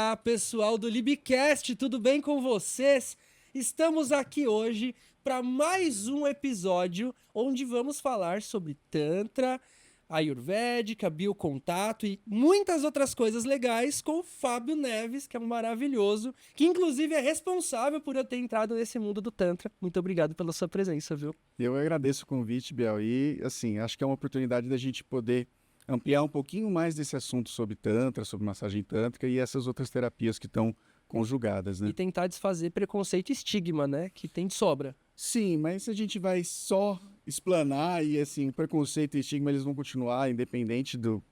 Olá, pessoal do Libcast, tudo bem com vocês? Estamos aqui hoje para mais um episódio onde vamos falar sobre Tantra, Ayurvédica, biocontato e muitas outras coisas legais com o Fábio Neves, que é um maravilhoso, que inclusive é responsável por eu ter entrado nesse mundo do Tantra. Muito obrigado pela sua presença, viu? Eu agradeço o convite, Biel, e assim, acho que é uma oportunidade da gente poder ampliar um pouquinho mais desse assunto sobre Tantra, sobre massagem tântrica e essas outras terapias que estão conjugadas, né? E tentar desfazer preconceito e estigma, né? Que tem de sobra. Sim, mas se a gente vai só explanar e assim, preconceito e estigma eles vão continuar, independente do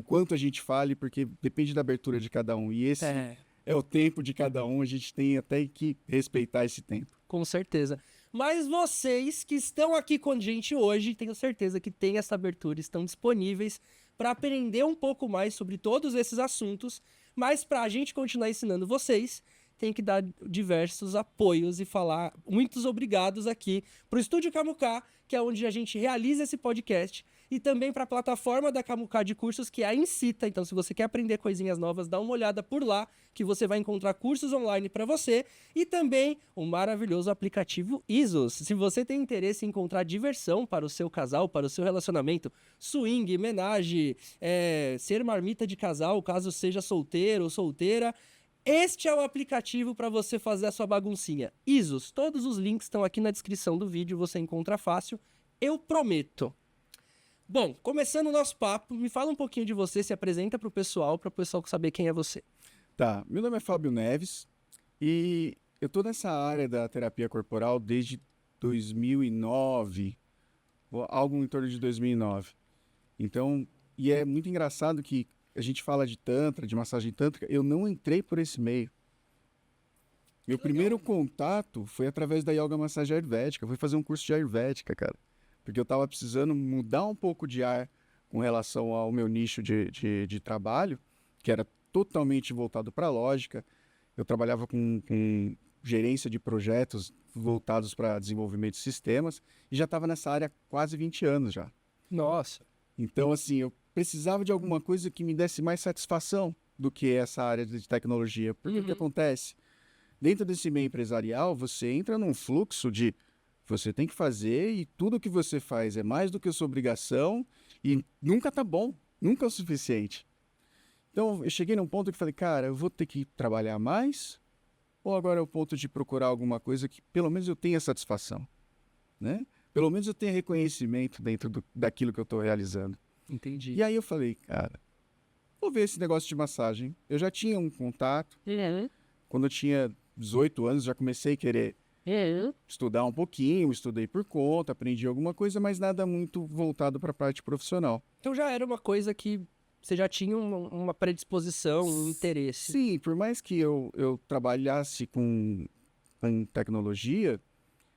quanto a gente fale, porque depende da abertura de cada um. E esse é o tempo de cada um, a gente tem até que respeitar esse tempo. Com certeza. Mas vocês que estão aqui com a gente hoje, tenho certeza que têm essa abertura, estão disponíveis para aprender um pouco mais sobre todos esses assuntos, mas para a gente continuar ensinando vocês, tem que dar diversos apoios e falar muitos obrigados aqui para o Estúdio Kamuká, que é onde a gente realiza esse podcast, e também para a plataforma da Kamuká de cursos, que é a Incita. Então, se você quer aprender coisinhas novas, dá uma olhada por lá, que você vai encontrar cursos online para você, e também o maravilhoso aplicativo Isos. Se você tem interesse em encontrar diversão para o seu casal, para o seu relacionamento, swing, homenagem, ser marmita de casal, caso seja solteiro ou solteira, este é o aplicativo para você fazer a sua baguncinha. Isos, todos os links estão aqui na descrição do vídeo, você encontra fácil, eu prometo. Bom, começando o nosso papo, me fala um pouquinho de você, se apresenta para o pessoal saber quem é você. Tá, meu nome é Fábio Neves e eu tô nessa área da terapia corporal desde 2009, algo em torno de 2009. Então, e é muito engraçado que a gente fala de tantra, de massagem tântrica, eu não entrei por esse meio. Meu primeiro contato foi através da yoga massagem ayurvédica, eu fui fazer um curso de ayurvédica, cara. Porque eu estava precisando mudar um pouco de ar com relação ao meu nicho de trabalho, que era totalmente voltado para a lógica. Eu trabalhava com gerência de projetos voltados para desenvolvimento de sistemas e já estava nessa área há quase 20 anos já. Nossa. Então, assim, eu precisava de alguma coisa que me desse mais satisfação do que essa área de tecnologia. Porque o que acontece? Dentro desse meio empresarial, você entra num fluxo de você tem que fazer e tudo que você faz é mais do que a sua obrigação e nunca tá bom, nunca é o suficiente. Então, eu cheguei num ponto que falei, cara, eu vou ter que trabalhar mais ou agora é o ponto de procurar alguma coisa que pelo menos eu tenha satisfação, né? Pelo menos eu tenha reconhecimento dentro daquilo que eu estou realizando. Entendi. E aí eu falei, cara, vou ver esse negócio de massagem. Eu já tinha um contato. Quando eu tinha 18 anos, já comecei a querer estudar um pouquinho, estudei por conta, aprendi alguma coisa, mas nada muito voltado para a parte profissional. Então já era uma coisa que você já tinha uma predisposição, um interesse. Sim, por mais que eu trabalhasse com tecnologia,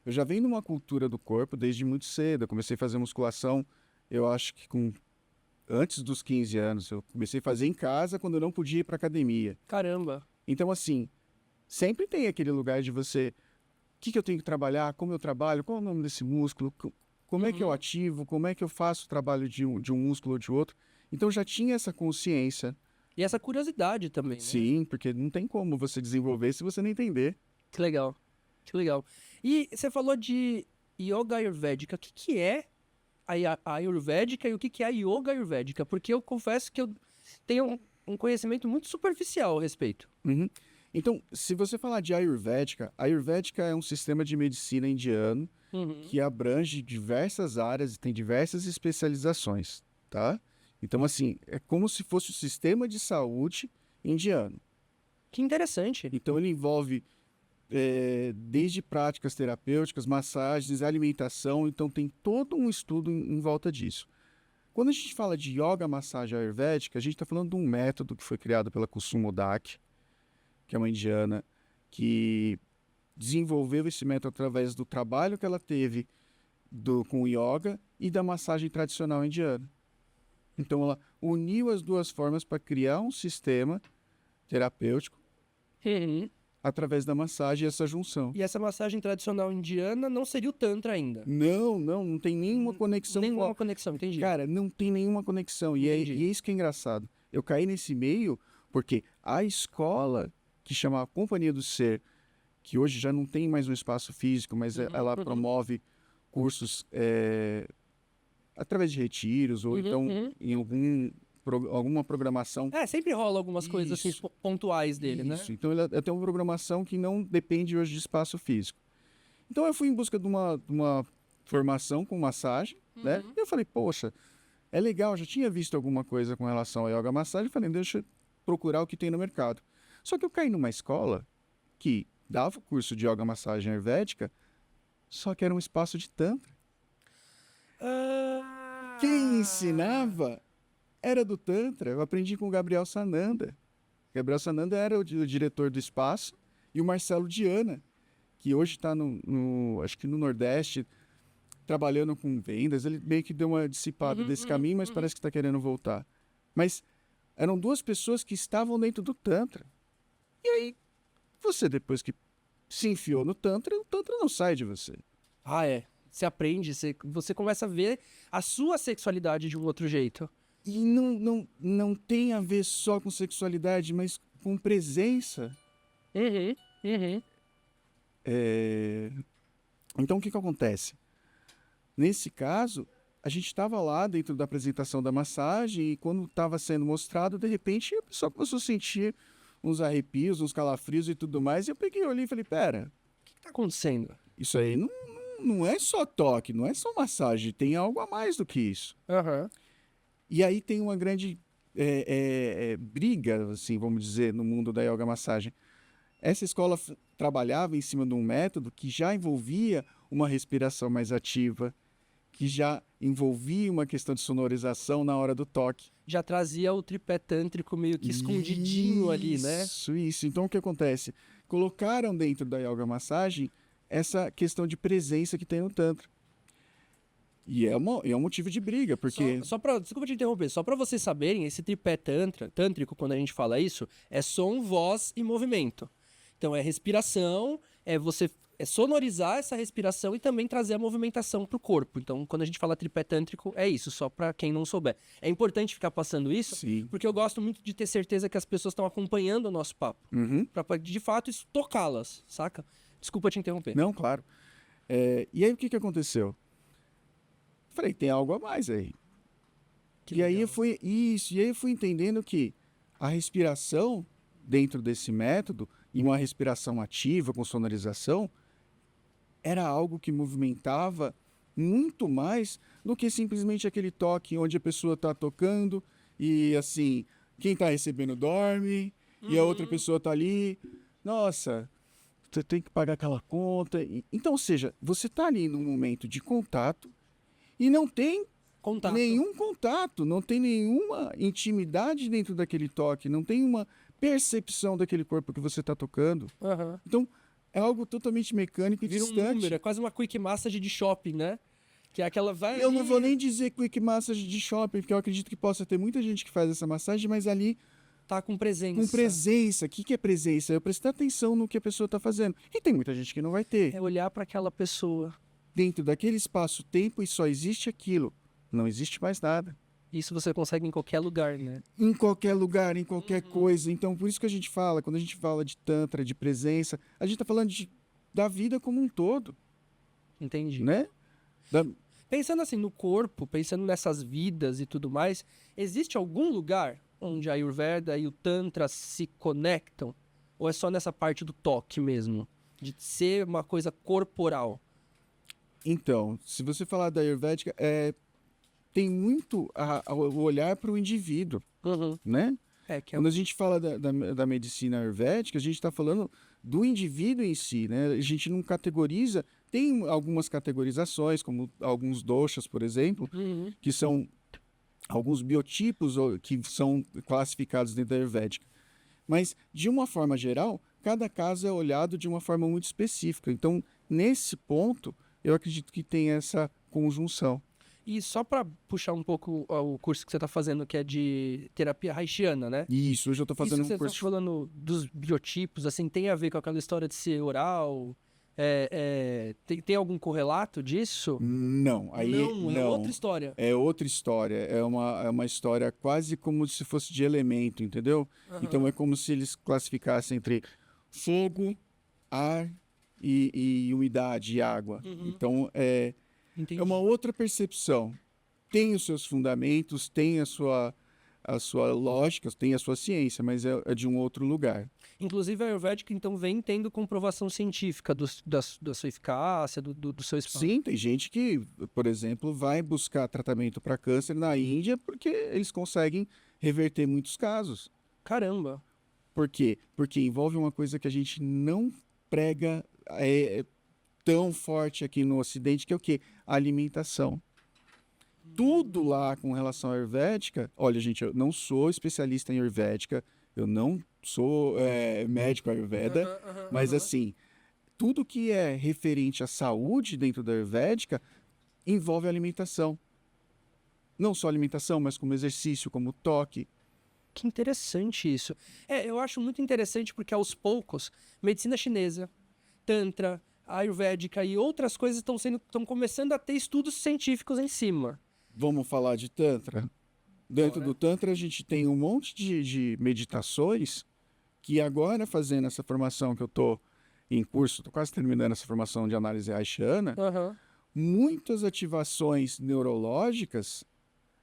eu já venho numa cultura do corpo desde muito cedo. Eu comecei a fazer musculação, eu acho que antes dos 15 anos. Eu comecei a fazer em casa quando eu não podia ir para academia. Caramba. Então, assim, sempre tem aquele lugar de você... O que eu tenho que trabalhar? Como eu trabalho? Qual é o nome desse músculo? Como é que eu ativo? Como é que eu faço o trabalho de um músculo ou de outro? Então, já tinha essa consciência. E essa curiosidade também, né? Sim, porque não tem como você desenvolver se você não entender. Que legal. Que legal. E você falou de yoga ayurvédica. O que é a ayurvédica e o que é a yoga ayurvédica? Porque eu confesso que eu tenho um conhecimento muito superficial a respeito. Uhum. Então, se você falar de Ayurvédica, Ayurvédica é um sistema de medicina indiano que abrange diversas áreas e tem diversas especializações, tá? Então, assim, é como se fosse o sistema de saúde indiano. Que interessante. Então, ele envolve desde práticas terapêuticas, massagens, alimentação, então tem todo um estudo em volta disso. Quando a gente fala de yoga massagem ayurvédica, a gente está falando de um método que foi criado pela Kusuma Daki, que é uma indiana que desenvolveu esse método através do trabalho que ela teve com o yoga e da massagem tradicional indiana. Então ela uniu as duas formas para criar um sistema terapêutico através da massagem e essa junção. E essa massagem tradicional indiana não seria o Tantra ainda? Não tem nenhuma conexão. Nenhuma conexão, entendi. Cara, não tem nenhuma conexão. E é isso que é engraçado. Eu caí nesse meio Porque a escola, que chama Companhia do Ser, que hoje já não tem mais um espaço físico, mas ela promove cursos através de retiros ou então em alguma programação. Sempre rola algumas coisas assim, Isso. pontuais dele, né? Isso. Então ela tem uma programação que não depende hoje de espaço físico. Então eu fui em busca de uma formação com massagem, né? E eu falei, poxa, é legal, já tinha visto alguma coisa com relação a yoga massagem, falei, deixa eu procurar o que tem no mercado. Só que eu caí numa escola que dava o curso de yoga massagem ayurvédica, só que era um espaço de tantra. Quem ensinava era do tantra. Eu aprendi com o Gabriel Sananda. Gabriel Sananda era o diretor do espaço e o Marcelo Diana, que hoje está acho que no Nordeste, trabalhando com vendas. Ele meio que deu uma dissipada desse caminho, mas parece que está querendo voltar. Mas eram duas pessoas que estavam dentro do tantra. E aí, você depois que se enfiou no tantra, o tantra não sai de você. Você aprende, você começa a ver a sua sexualidade de um outro jeito. E não tem a ver só com sexualidade, mas com presença. Então, o que acontece? Nesse caso, a gente estava lá dentro da apresentação da massagem e quando estava sendo mostrado, de repente, a pessoa começou a sentir uns arrepios, uns calafrios e tudo mais. E eu peguei, olhei e falei, pera, O que está acontecendo? isso aí não é só toque, não é só massagem, tem algo a mais do que isso. E aí tem uma grande briga, assim, vamos dizer, no mundo da yoga massagem. Essa escola trabalhava em cima de um método que já envolvia uma respiração mais ativa, que já envolvia uma questão de sonorização na hora do toque. Já trazia o tripé tântrico meio que escondidinho ali, né? Isso. Então, o que acontece? Colocaram dentro da yoga massagem essa questão de presença que tem no tantra. E é um motivo de briga, porque... Desculpa te interromper, só para vocês saberem, esse tripé tântrico, quando a gente fala isso, é som, voz e movimento. Então é respiração, é sonorizar essa respiração e também trazer a movimentação pro corpo. Então, quando a gente fala tripé tântrico, é isso, só para quem não souber. É importante ficar passando isso, Sim. porque eu gosto muito de ter certeza que as pessoas estão acompanhando o nosso papo. Pra, de fato, isso tocá-las, saca? Desculpa te interromper. Não, claro. E aí, o que aconteceu? Falei, tem algo a mais aí. E aí eu fui entendendo que a respiração dentro desse método, e uma respiração ativa com sonorização, era algo que movimentava muito mais do que simplesmente aquele toque onde a pessoa está tocando e assim, quem está recebendo dorme e a outra pessoa está ali, nossa, você tem que pagar aquela conta. Então, ou seja, você está ali num momento de contato e não tem nenhum contato, não tem nenhuma intimidade dentro daquele toque, não tem uma percepção daquele corpo que você está tocando. Então, é algo totalmente mecânico e vira distante. Um número, é quase uma quick massage de shopping, né? Que é aquela vai. Eu não vou nem dizer quick massage de shopping, porque eu acredito que possa ter muita gente que faz essa massagem, mas ali tá com presença. Com presença. O que é presença? Eu prestar atenção no que a pessoa está fazendo. E tem muita gente que não vai ter. É olhar para aquela pessoa. Dentro daquele espaço-tempo e só existe aquilo. Não existe mais nada. Isso você consegue em qualquer lugar, né? Em qualquer lugar, em qualquer coisa. Então, por isso que a gente fala, quando a gente fala de tantra, de presença, a gente está falando da vida como um todo. Entendi. Né? Pensando assim no corpo, pensando nessas vidas e tudo mais, existe algum lugar onde a Ayurveda e o Tantra se conectam? Ou é só nessa parte do toque mesmo? De ser uma coisa corporal? Então, se você falar da Ayurvédica, tem muito o olhar para o indivíduo, né? Quando a gente fala da medicina ayurvédica, a gente está falando do indivíduo em si, né? A gente não categoriza, tem algumas categorizações, como alguns doshas, por exemplo, que são alguns biotipos que são classificados dentro da ayurvédica. Mas, de uma forma geral, cada caso é olhado de uma forma muito específica. Então, nesse ponto, eu acredito que tem essa conjunção. E só para puxar um pouco o curso que você está fazendo, que é de terapia haitiana, né? Isso, hoje eu estou fazendo um curso... Você está falando dos biotipos, assim, tem a ver com aquela história de ser oral, Tem algum correlato disso? Não, aí Não, é não. outra história. É outra história. É uma história quase como se fosse de elemento, entendeu? Então é como se eles classificassem entre fogo, ar e umidade e água. Então é uma Entendi. outra percepção. Tem os seus fundamentos, tem a sua lógica, tem a sua ciência, mas é de um outro lugar. Inclusive a Ayurvédica, então, vem tendo comprovação científica da sua eficácia, do seu espaço. Sim, tem gente que, por exemplo, vai buscar tratamento para câncer na Índia porque eles conseguem reverter muitos casos. Caramba. Por quê? Porque envolve uma coisa que a gente não prega tão forte aqui no Ocidente, que é o quê? A alimentação. Tudo lá com relação à Ayurvédica, olha, gente, eu não sou especialista em Ayurvédica, eu não sou médico Ayurveda, mas assim, tudo que é referente à saúde dentro da Ayurvédica envolve alimentação. Não só alimentação, mas como exercício, como toque. Que interessante isso. Eu acho muito interessante porque aos poucos, medicina chinesa, tantra, ayurvédica e outras coisas estão começando a ter estudos científicos em cima. Vamos falar de Tantra? Dentro Bora. do Tantra, a gente tem um monte de meditações que agora, fazendo essa formação que eu estou em curso, estou quase terminando essa formação de análise haitiana, Aham. muitas ativações neurológicas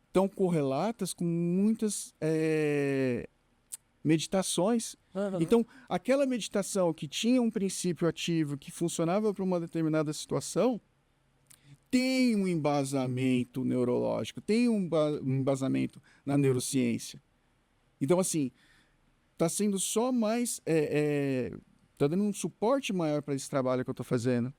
estão correlatas com muitas meditações. Aham. Então, aquela meditação que tinha um princípio ativo, que funcionava para uma determinada situação, tem um embasamento neurológico, tem um embasamento na neurociência. Então, assim, está sendo só mais. Está dando um suporte maior para esse trabalho que eu estou fazendo.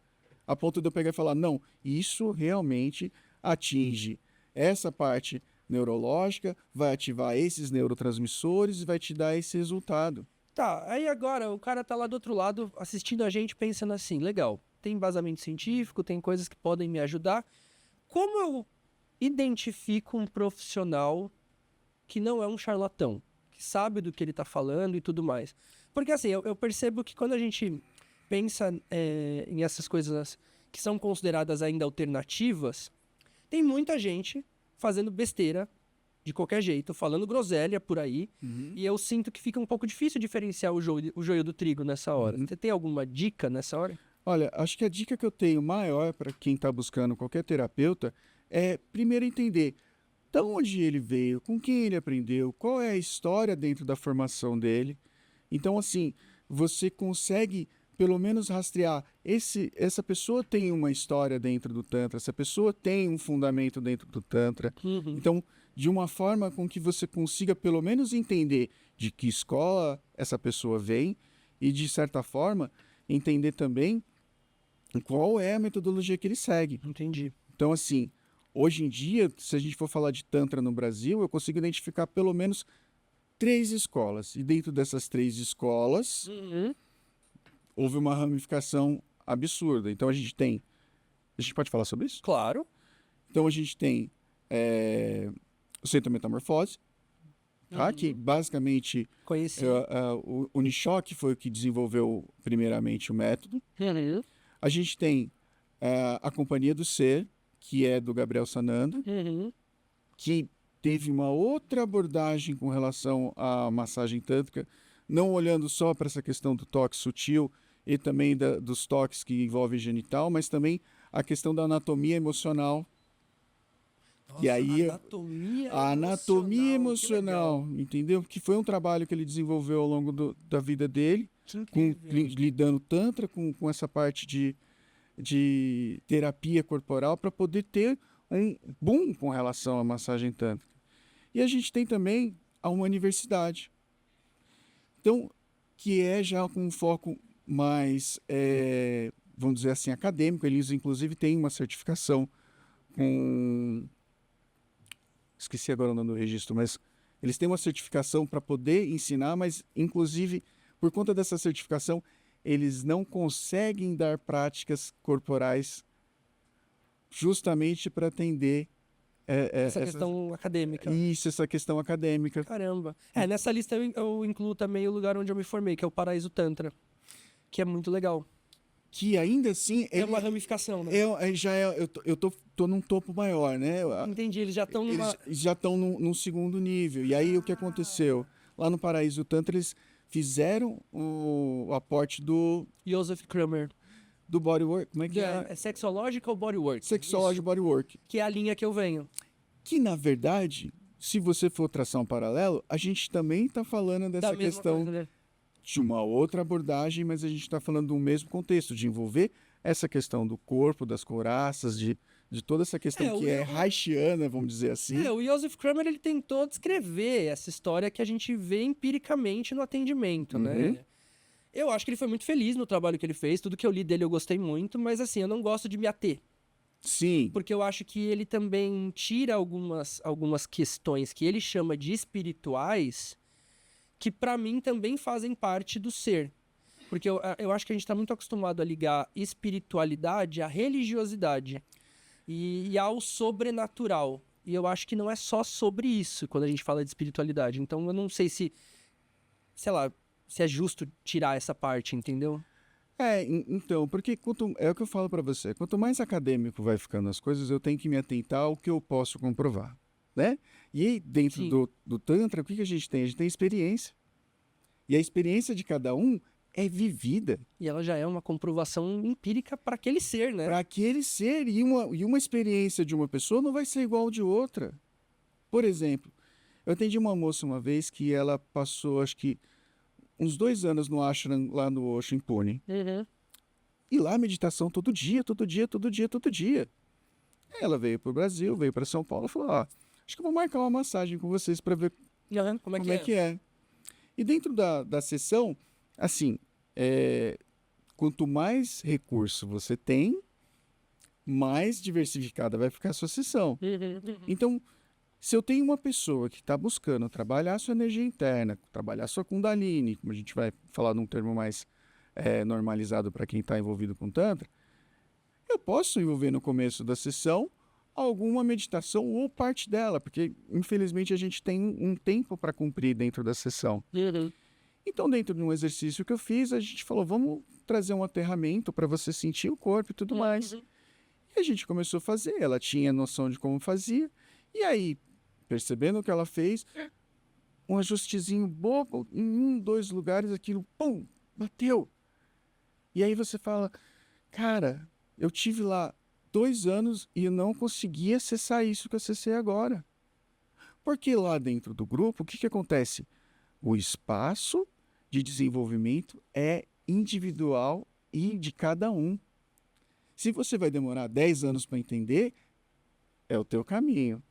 A ponto de eu pegar e falar: não, isso realmente atinge essa parte neurológica, vai ativar esses neurotransmissores e vai te dar esse resultado. Tá, aí agora o cara tá lá do outro lado assistindo a gente pensando assim, legal, tem embasamento científico, tem coisas que podem me ajudar. Como eu identifico um profissional que não é um charlatão, que sabe do que ele tá falando e tudo mais? Porque assim, eu percebo que quando a gente pensa em essas coisas que são consideradas ainda alternativas, tem muita gente fazendo besteira de qualquer jeito, falando groselha por aí, e eu sinto que fica um pouco difícil diferenciar o joio do trigo nessa hora. Você tem alguma dica nessa hora? Olha, acho que a dica que eu tenho maior para quem está buscando qualquer terapeuta é primeiro entender de onde ele veio, com quem ele aprendeu, qual é a história dentro da formação dele. Então, assim, você consegue pelo menos rastrear essa pessoa tem uma história dentro do Tantra, essa pessoa tem um fundamento dentro do Tantra. Uhum. Então, de uma forma com que você consiga pelo menos entender de que escola essa pessoa vem e, de certa forma, entender também qual é a metodologia que ele segue. Entendi. Então, assim, hoje em dia, se a gente for falar de Tantra no Brasil, eu consigo identificar pelo menos 3 escolas. E dentro dessas 3 escolas, Uhum. houve uma ramificação absurda. Então, a gente pode falar sobre isso? Claro. Então, a gente tem o Centro Metamorfose, tá? Que basicamente Conheci. o Nishok foi o que desenvolveu primeiramente o método. Uhum. A gente tem a Companhia do Ser, que é do Gabriel Sananda, Uhum. que teve uma outra abordagem com relação à massagem tântrica, não olhando só para essa questão do toque sutil e também dos toques que envolvem genital, mas também a questão da anatomia emocional. Nossa, E aí, anatomia a anatomia emocional, emocional, entendeu? Que foi um trabalho que ele desenvolveu ao longo da vida dele, que incrível. lidando tantra com essa parte de terapia corporal para poder ter um boom com relação à massagem tântrica. E a gente tem também a uma universidade. Então, que é já com um foco mais, vamos dizer assim, acadêmico. Eles, inclusive, têm uma certificação com... Esqueci agora o nome do registro, mas eles têm uma certificação para poder ensinar, mas, inclusive, por conta dessa certificação, eles não conseguem dar práticas corporais justamente para atender Essa questão acadêmica. essa questão acadêmica. Caramba. Nessa lista eu incluo também o lugar onde eu me formei, que é o Paraíso Tantra, que é muito legal. que ainda assim É uma ramificação, né? tô num topo maior, né? Entendi, eles já estão numa... Eles já estão num segundo nível. E aí o que aconteceu? Lá no Paraíso Tantra eles fizeram o aporte Joseph Kramer. do bodywork. Como é que é? É Sexological Bodywork. Sexology Isso. Bodywork. Que é a linha que eu venho. Que, na verdade, se você for traçar um paralelo, a gente também está falando dessa Da mesma questão coisa, né? de uma outra abordagem, mas a gente está falando do mesmo contexto, de envolver essa questão do corpo, das couraças, de toda essa questão que é haitiana, vamos dizer assim. O Joseph Kramer ele tentou descrever essa história que a gente vê empiricamente no atendimento, né? Eu acho que ele foi muito feliz no trabalho que ele fez, tudo que eu li dele eu gostei muito, mas assim, eu não gosto de me ater. Sim. Porque eu acho que ele também tira algumas questões que ele chama de espirituais, que pra mim também fazem parte do ser. Porque eu acho que a gente tá muito acostumado a ligar espiritualidade à religiosidade e ao sobrenatural. E eu acho que não é só sobre isso quando a gente fala de espiritualidade. Então eu não sei se, sei lá, se é justo tirar essa parte, entendeu? Então, porque é o que eu falo para você, quanto mais acadêmico vai ficando as coisas, eu tenho que me atentar ao que eu posso comprovar, né? E aí, dentro Sim. do Tantra, o que a gente tem? A gente tem experiência. E a experiência de cada um é vivida E ela já é uma comprovação empírica para aquele ser, né? para aquele ser. E uma experiência de uma pessoa não vai ser igual de outra. Por exemplo, eu atendi uma moça uma vez que ela passou, acho que, uns 2 anos no ashram lá no Osho, em Pune. E lá meditação todo dia, todo dia, todo dia, todo dia. Ela veio para o Brasil, veio para São Paulo e falou: acho que eu vou marcar uma massagem com vocês para ver Como é como é que é. E dentro da sessão, assim, quanto mais recurso você tem, mais diversificada vai ficar a sua sessão. Então, se eu tenho uma pessoa que está buscando trabalhar a sua energia interna, trabalhar a sua Kundalini, como a gente vai falar num termo mais normalizado para quem está envolvido com Tantra, eu posso envolver no começo da sessão alguma meditação ou parte dela, porque infelizmente a gente tem um tempo para cumprir dentro da sessão. Então, dentro de um exercício que eu fiz, a gente falou, vamos trazer um aterramento para você sentir o corpo e tudo mais. E a gente começou a fazer, ela tinha noção de como fazia, e aí, percebendo o que ela fez, um ajustezinho bobo, em 2 lugares, aquilo, pum, bateu. E aí você fala, cara, eu tive lá 2 anos e eu não consegui acessar isso que eu acessei agora. Porque lá dentro do grupo, o que acontece? O espaço de desenvolvimento é individual e de cada um. Se você vai demorar 10 anos para entender, é o teu caminho.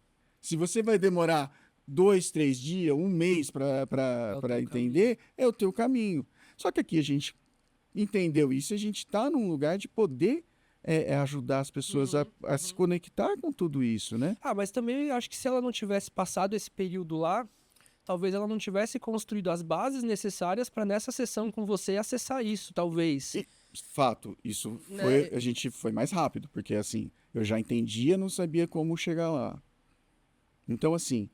Se você vai demorar 2, 3 dias, 1 mês para entender, é o teu caminho. Só que aqui a gente entendeu isso, a gente está num lugar de poder ajudar as pessoas a se conectar com tudo isso, né? Mas também acho que se ela não tivesse passado esse período lá, talvez ela não tivesse construído as bases necessárias para nessa sessão com você acessar isso, talvez. Fato, isso foi, a gente foi mais rápido, porque assim, eu já entendia, não sabia como chegar lá. Então, assim,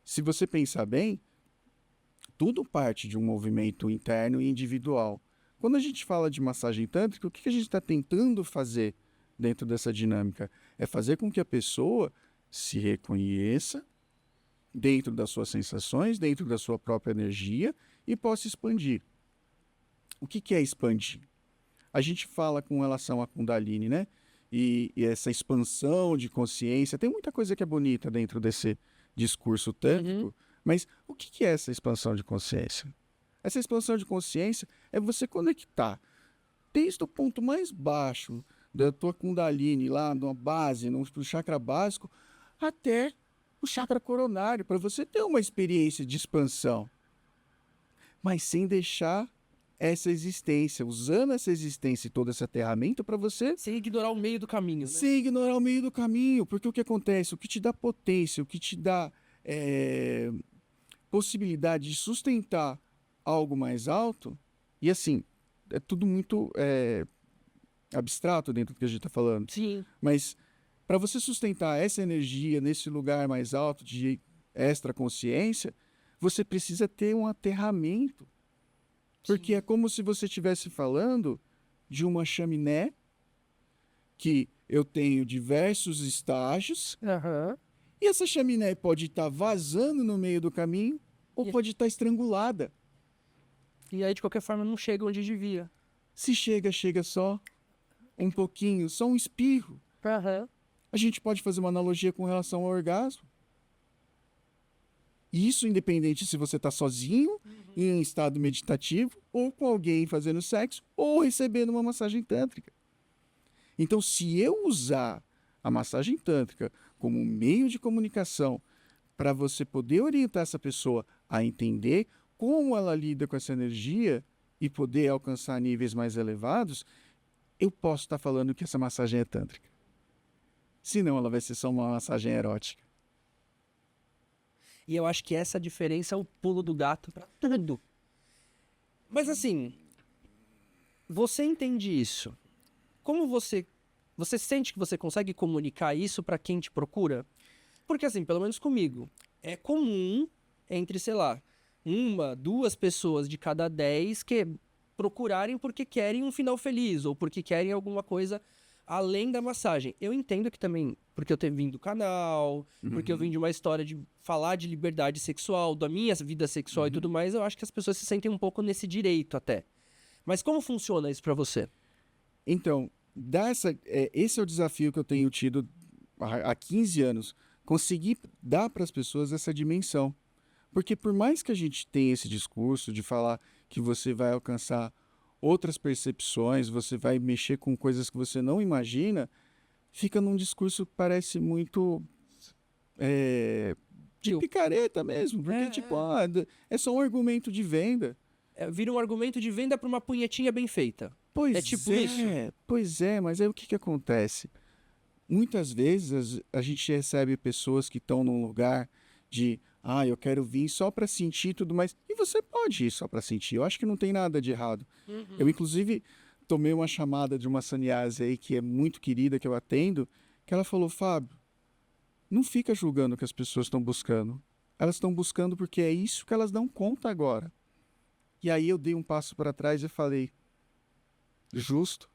se você pensar bem, tudo parte de um movimento interno e individual. Quando a gente fala de massagem tântrica, o que a gente está tentando fazer dentro dessa dinâmica? É fazer com que a pessoa se reconheça dentro das suas sensações, dentro da sua própria energia e possa expandir. O que é expandir? A gente fala com relação à Kundalini, né? E essa expansão de consciência. Tem muita coisa que é bonita dentro desse discurso tântrico, mas o que é essa expansão de consciência? Essa expansão de consciência é você conectar desde o ponto mais baixo da tua Kundalini, lá na base, no chakra básico, até o chakra coronário, para você ter uma experiência de expansão. Mas sem deixar essa existência, usando essa existência e todo esse aterramento para você... Sem ignorar o meio do caminho, né? Sem ignorar o meio do caminho, porque o que acontece? O que te dá potência, o que te dá possibilidade de sustentar algo mais alto, e assim, é tudo muito abstrato dentro do que a gente está falando. Sim. Mas para você sustentar essa energia nesse lugar mais alto de extra consciência, você precisa ter um aterramento. Porque é como se você estivesse falando de uma chaminé que eu tenho diversos estágios Aham. e essa chaminé pode estar vazando no meio do caminho ou E- pode estar estrangulada. E aí, de qualquer forma, não chega onde devia. Se chega, chega só um pouquinho, só um espirro. Aham. A gente pode fazer uma analogia com relação ao orgasmo. Isso independente se você está sozinho, em estado meditativo, ou com alguém fazendo sexo, ou recebendo uma massagem tântrica. Então, se eu usar a massagem tântrica como um meio de comunicação para você poder orientar essa pessoa a entender como ela lida com essa energia e poder alcançar níveis mais elevados, eu posso estar falando que essa massagem é tântrica. Senão, ela vai ser só uma massagem erótica. E eu acho que essa diferença é o pulo do gato pra tudo. Mas assim, você entende isso? Como você sente que você consegue comunicar isso pra quem te procura? Porque assim, pelo menos comigo, é comum entre, sei lá, 1, 2 pessoas de cada 10 que procurarem porque querem um final feliz ou porque querem alguma coisa além da massagem. Eu entendo que também, porque eu tenho vindo do canal, porque eu vim de uma história de falar de liberdade sexual, da minha vida sexual e tudo mais, eu acho que as pessoas se sentem um pouco nesse direito até. Mas como funciona isso pra você? Então, esse é o desafio que eu tenho tido há 15 anos. Conseguir dar para as pessoas essa dimensão. Porque por mais que a gente tenha esse discurso de falar que você vai alcançar outras percepções, você vai mexer com coisas que você não imagina, fica num discurso que parece muito de Tio. picareta mesmo. Porque, é só um argumento de venda. Vira um argumento de venda pra uma punhetinha bem feita. É tipo isso? Pois é, mas aí o que acontece? Muitas vezes a gente recebe pessoas que estão num lugar de, eu quero vir só para sentir tudo mais. E você pode ir só para sentir. Eu acho que não tem nada de errado. Eu, inclusive, tomei uma chamada de uma sannyasi aí que é muito querida, que eu atendo, que ela falou, Fábio, não fica julgando o que as pessoas estão buscando. Elas estão buscando porque é isso que elas dão conta agora. E aí eu dei um passo para trás e falei, justo.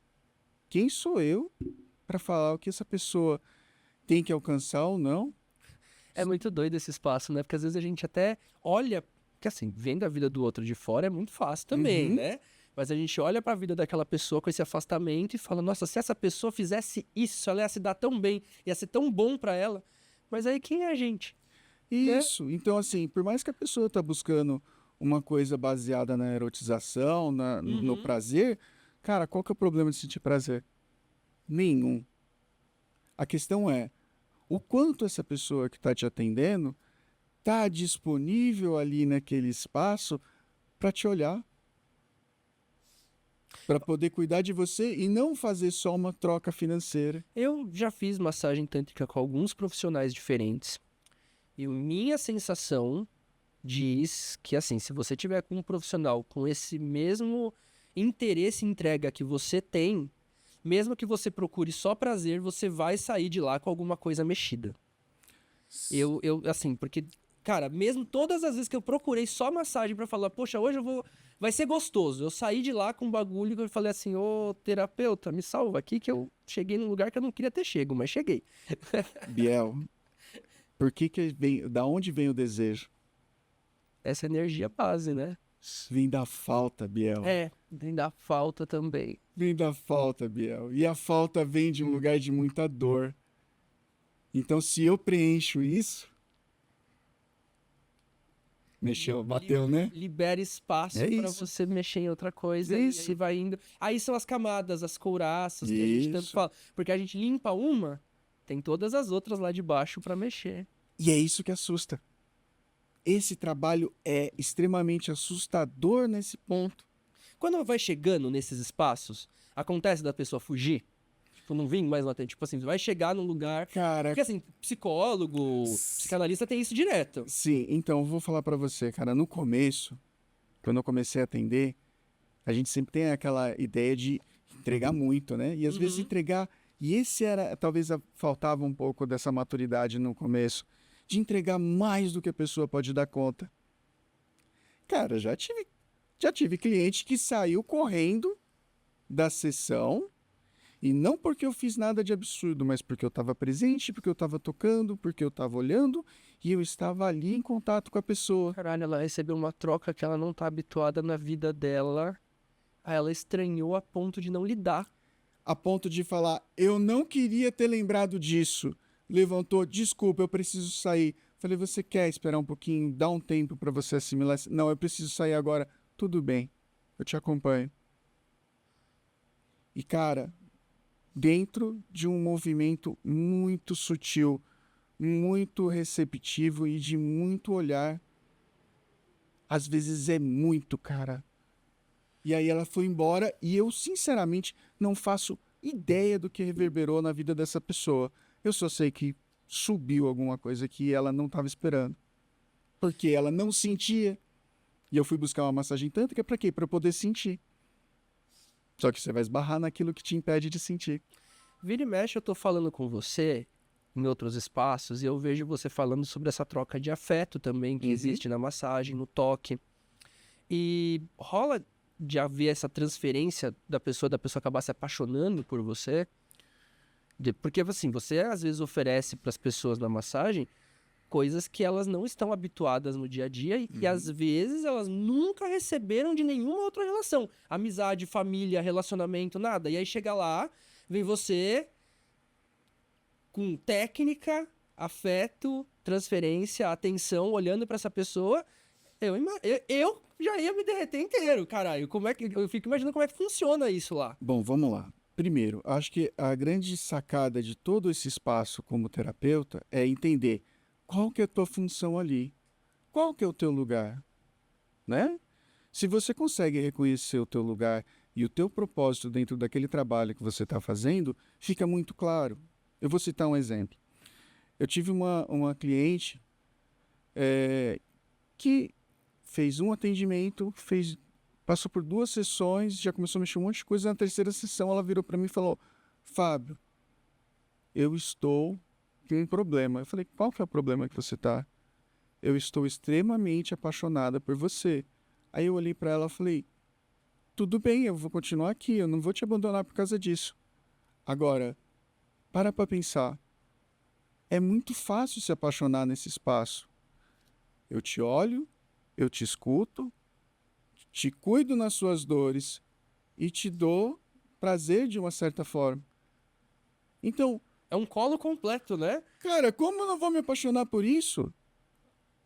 Quem sou eu para falar o que essa pessoa tem que alcançar ou não? É muito doido esse espaço, né? Porque às vezes a gente até olha, que assim, vendo a vida do outro de fora é muito fácil também, né? Mas a gente olha pra vida daquela pessoa com esse afastamento e fala, nossa, se essa pessoa fizesse isso, ela ia se dar tão bem, ia ser tão bom pra ela. Mas aí quem é a gente? Isso. Então, assim, por mais que a pessoa está buscando uma coisa baseada na erotização, no prazer, cara, qual que é o problema de sentir prazer? Nenhum. A questão é o quanto essa pessoa que está te atendendo está disponível ali naquele espaço para te olhar, para poder cuidar de você e não fazer só uma troca financeira. Eu já fiz massagem tântrica com alguns profissionais diferentes. E minha sensação diz que, assim, se você tiver com um profissional com esse mesmo interesse e entrega que você tem, mesmo que você procure só prazer, você vai sair de lá com alguma coisa mexida. Assim, porque, cara, mesmo todas as vezes que eu procurei só massagem pra falar, poxa, hoje eu vou. Vai ser gostoso. Eu saí de lá com um bagulho que eu falei assim, ô terapeuta, me salva aqui que eu cheguei num lugar que eu não queria ter chego, mas cheguei. Biel, por que vem, da onde vem o desejo? Essa energia base, né? Vem da falta, Biel. Vem da falta também. Vem da falta, Biel. E a falta vem de um lugar de muita dor. Então, se eu preencho isso... Mexeu, bateu, né? Libera espaço É pra isso. você mexer em outra coisa. É E isso. aí vai indo. Aí são as camadas, as couraças que a gente tanto Isso. fala. Porque a gente limpa uma, tem todas as outras lá de baixo pra mexer. E é isso que assusta. Esse trabalho é extremamente assustador nesse ponto. Quando vai chegando nesses espaços, acontece da pessoa fugir? Tipo, não vim mais no atendimento. Tipo assim, vai chegar num lugar. Cara, Porque assim, psicólogo, psicanalista tem isso direto. sim, então eu vou falar pra você, cara, no começo, quando eu comecei a atender, a gente sempre tem aquela ideia de entregar muito, né? E às vezes entregar, e esse era, talvez faltava um pouco dessa maturidade no começo, de entregar mais do que a pessoa pode dar conta. Cara, já tive cliente que saiu correndo da sessão, e não porque eu fiz nada de absurdo, mas porque eu estava presente, porque eu estava tocando, porque eu estava olhando e eu estava ali em contato com a pessoa. Caralho, ela recebeu uma troca que ela não tá habituada na vida dela. Aí ela estranhou a ponto de não lidar. A ponto de falar, eu não queria ter lembrado disso. Levantou, desculpa, eu preciso sair. Falei, você quer esperar um pouquinho, dá um tempo para você assimilar? Não, eu preciso sair agora. Tudo bem, eu te acompanho. E cara, dentro de um movimento muito sutil, muito receptivo e de muito olhar, às vezes é muito, cara. E aí ela foi embora e eu, sinceramente, não faço ideia do que reverberou na vida dessa pessoa. Eu só sei que subiu alguma coisa que ela não estava esperando. Porque ela não sentia. E eu fui buscar uma massagem tântrica para quê? Para poder sentir. Só que você vai esbarrar naquilo que te impede de sentir. Vira e mexe, eu tô falando com você em outros espaços e eu vejo você falando sobre essa troca de afeto também que existe na massagem, no toque. E rola de haver essa transferência da pessoa acabar se apaixonando por você? Porque assim, você às vezes oferece para as pessoas na massagem coisas que elas não estão habituadas no dia a dia e que às vezes elas nunca receberam de nenhuma outra relação. Amizade, família, relacionamento, nada. E aí chega lá, vem você com técnica, afeto, transferência, atenção, olhando para essa pessoa. Eu já ia me derreter inteiro, caralho. Como é que eu fico imaginando como é que funciona isso lá? Bom, vamos lá. Primeiro, acho que a grande sacada de todo esse espaço como terapeuta é entender qual que é a tua função ali, qual que é o teu lugar, né? Se você consegue reconhecer o teu lugar e o teu propósito dentro daquele trabalho que você está fazendo, fica muito claro. Eu vou citar um exemplo. Eu tive uma cliente que fez um atendimento, passou por 2 sessões, já começou a mexer um monte de coisa. Na terceira sessão, ela virou para mim e falou: Fábio, eu estou com um problema. Eu falei: qual que é o problema que você está? Eu estou extremamente apaixonada por você. Aí eu olhei para ela e falei: tudo bem, eu vou continuar aqui, eu não vou te abandonar por causa disso. Agora, para pensar. É muito fácil se apaixonar nesse espaço. Eu te olho, eu te escuto, te cuido nas suas dores e te dou prazer de uma certa forma. Então, É um colo completo, né? cara, como eu não vou me apaixonar por isso?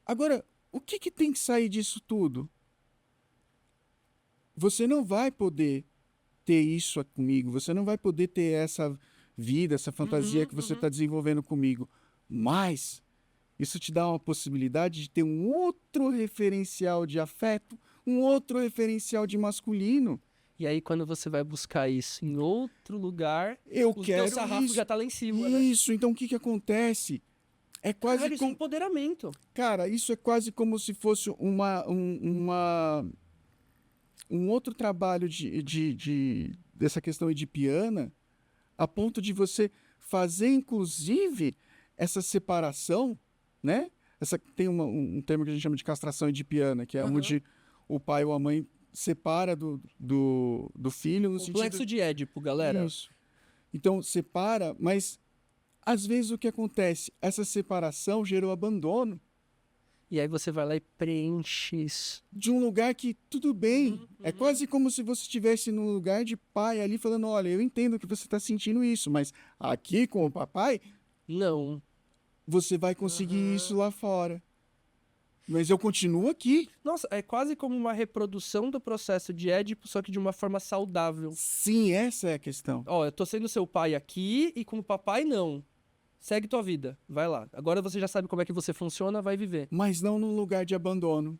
Agora, o que tem que sair disso tudo? Você não vai poder ter isso comigo, você não vai poder ter essa vida, essa fantasia que você está desenvolvendo comigo. Mas isso te dá uma possibilidade de ter um outro referencial de afeto, um outro referencial de masculino. E aí, quando você vai buscar isso em outro lugar, Eu o quero teu sarrafo isso. já tá lá em cima, né? Isso, então o que acontece? É quase Cara, isso é como... empoderamento. Cara, isso é quase como se fosse um outro trabalho dessa questão edipiana, a ponto de você fazer, inclusive, essa separação, né? Tem um termo que a gente chama de castração edipiana, que é onde o pai ou a mãe separa do filho no Complexo sentido... de Édipo, galera. Isso. Então, separa, mas às vezes o que acontece? Essa separação gerou abandono E aí você vai lá e preenche isso. de um lugar que tudo bem. É quase como se você estivesse num lugar de pai ali falando: olha, eu entendo que você está sentindo isso, mas aqui com o papai, Não. você vai conseguir isso lá fora. Mas eu continuo aqui. Nossa, é quase como uma reprodução do processo de Édipo, só que de uma forma saudável. Sim, essa é a questão. Ó, eu tô sendo seu pai aqui e como papai, não. Segue tua vida, vai lá. Agora você já sabe como é que você funciona, vai viver. Mas não num lugar de abandono.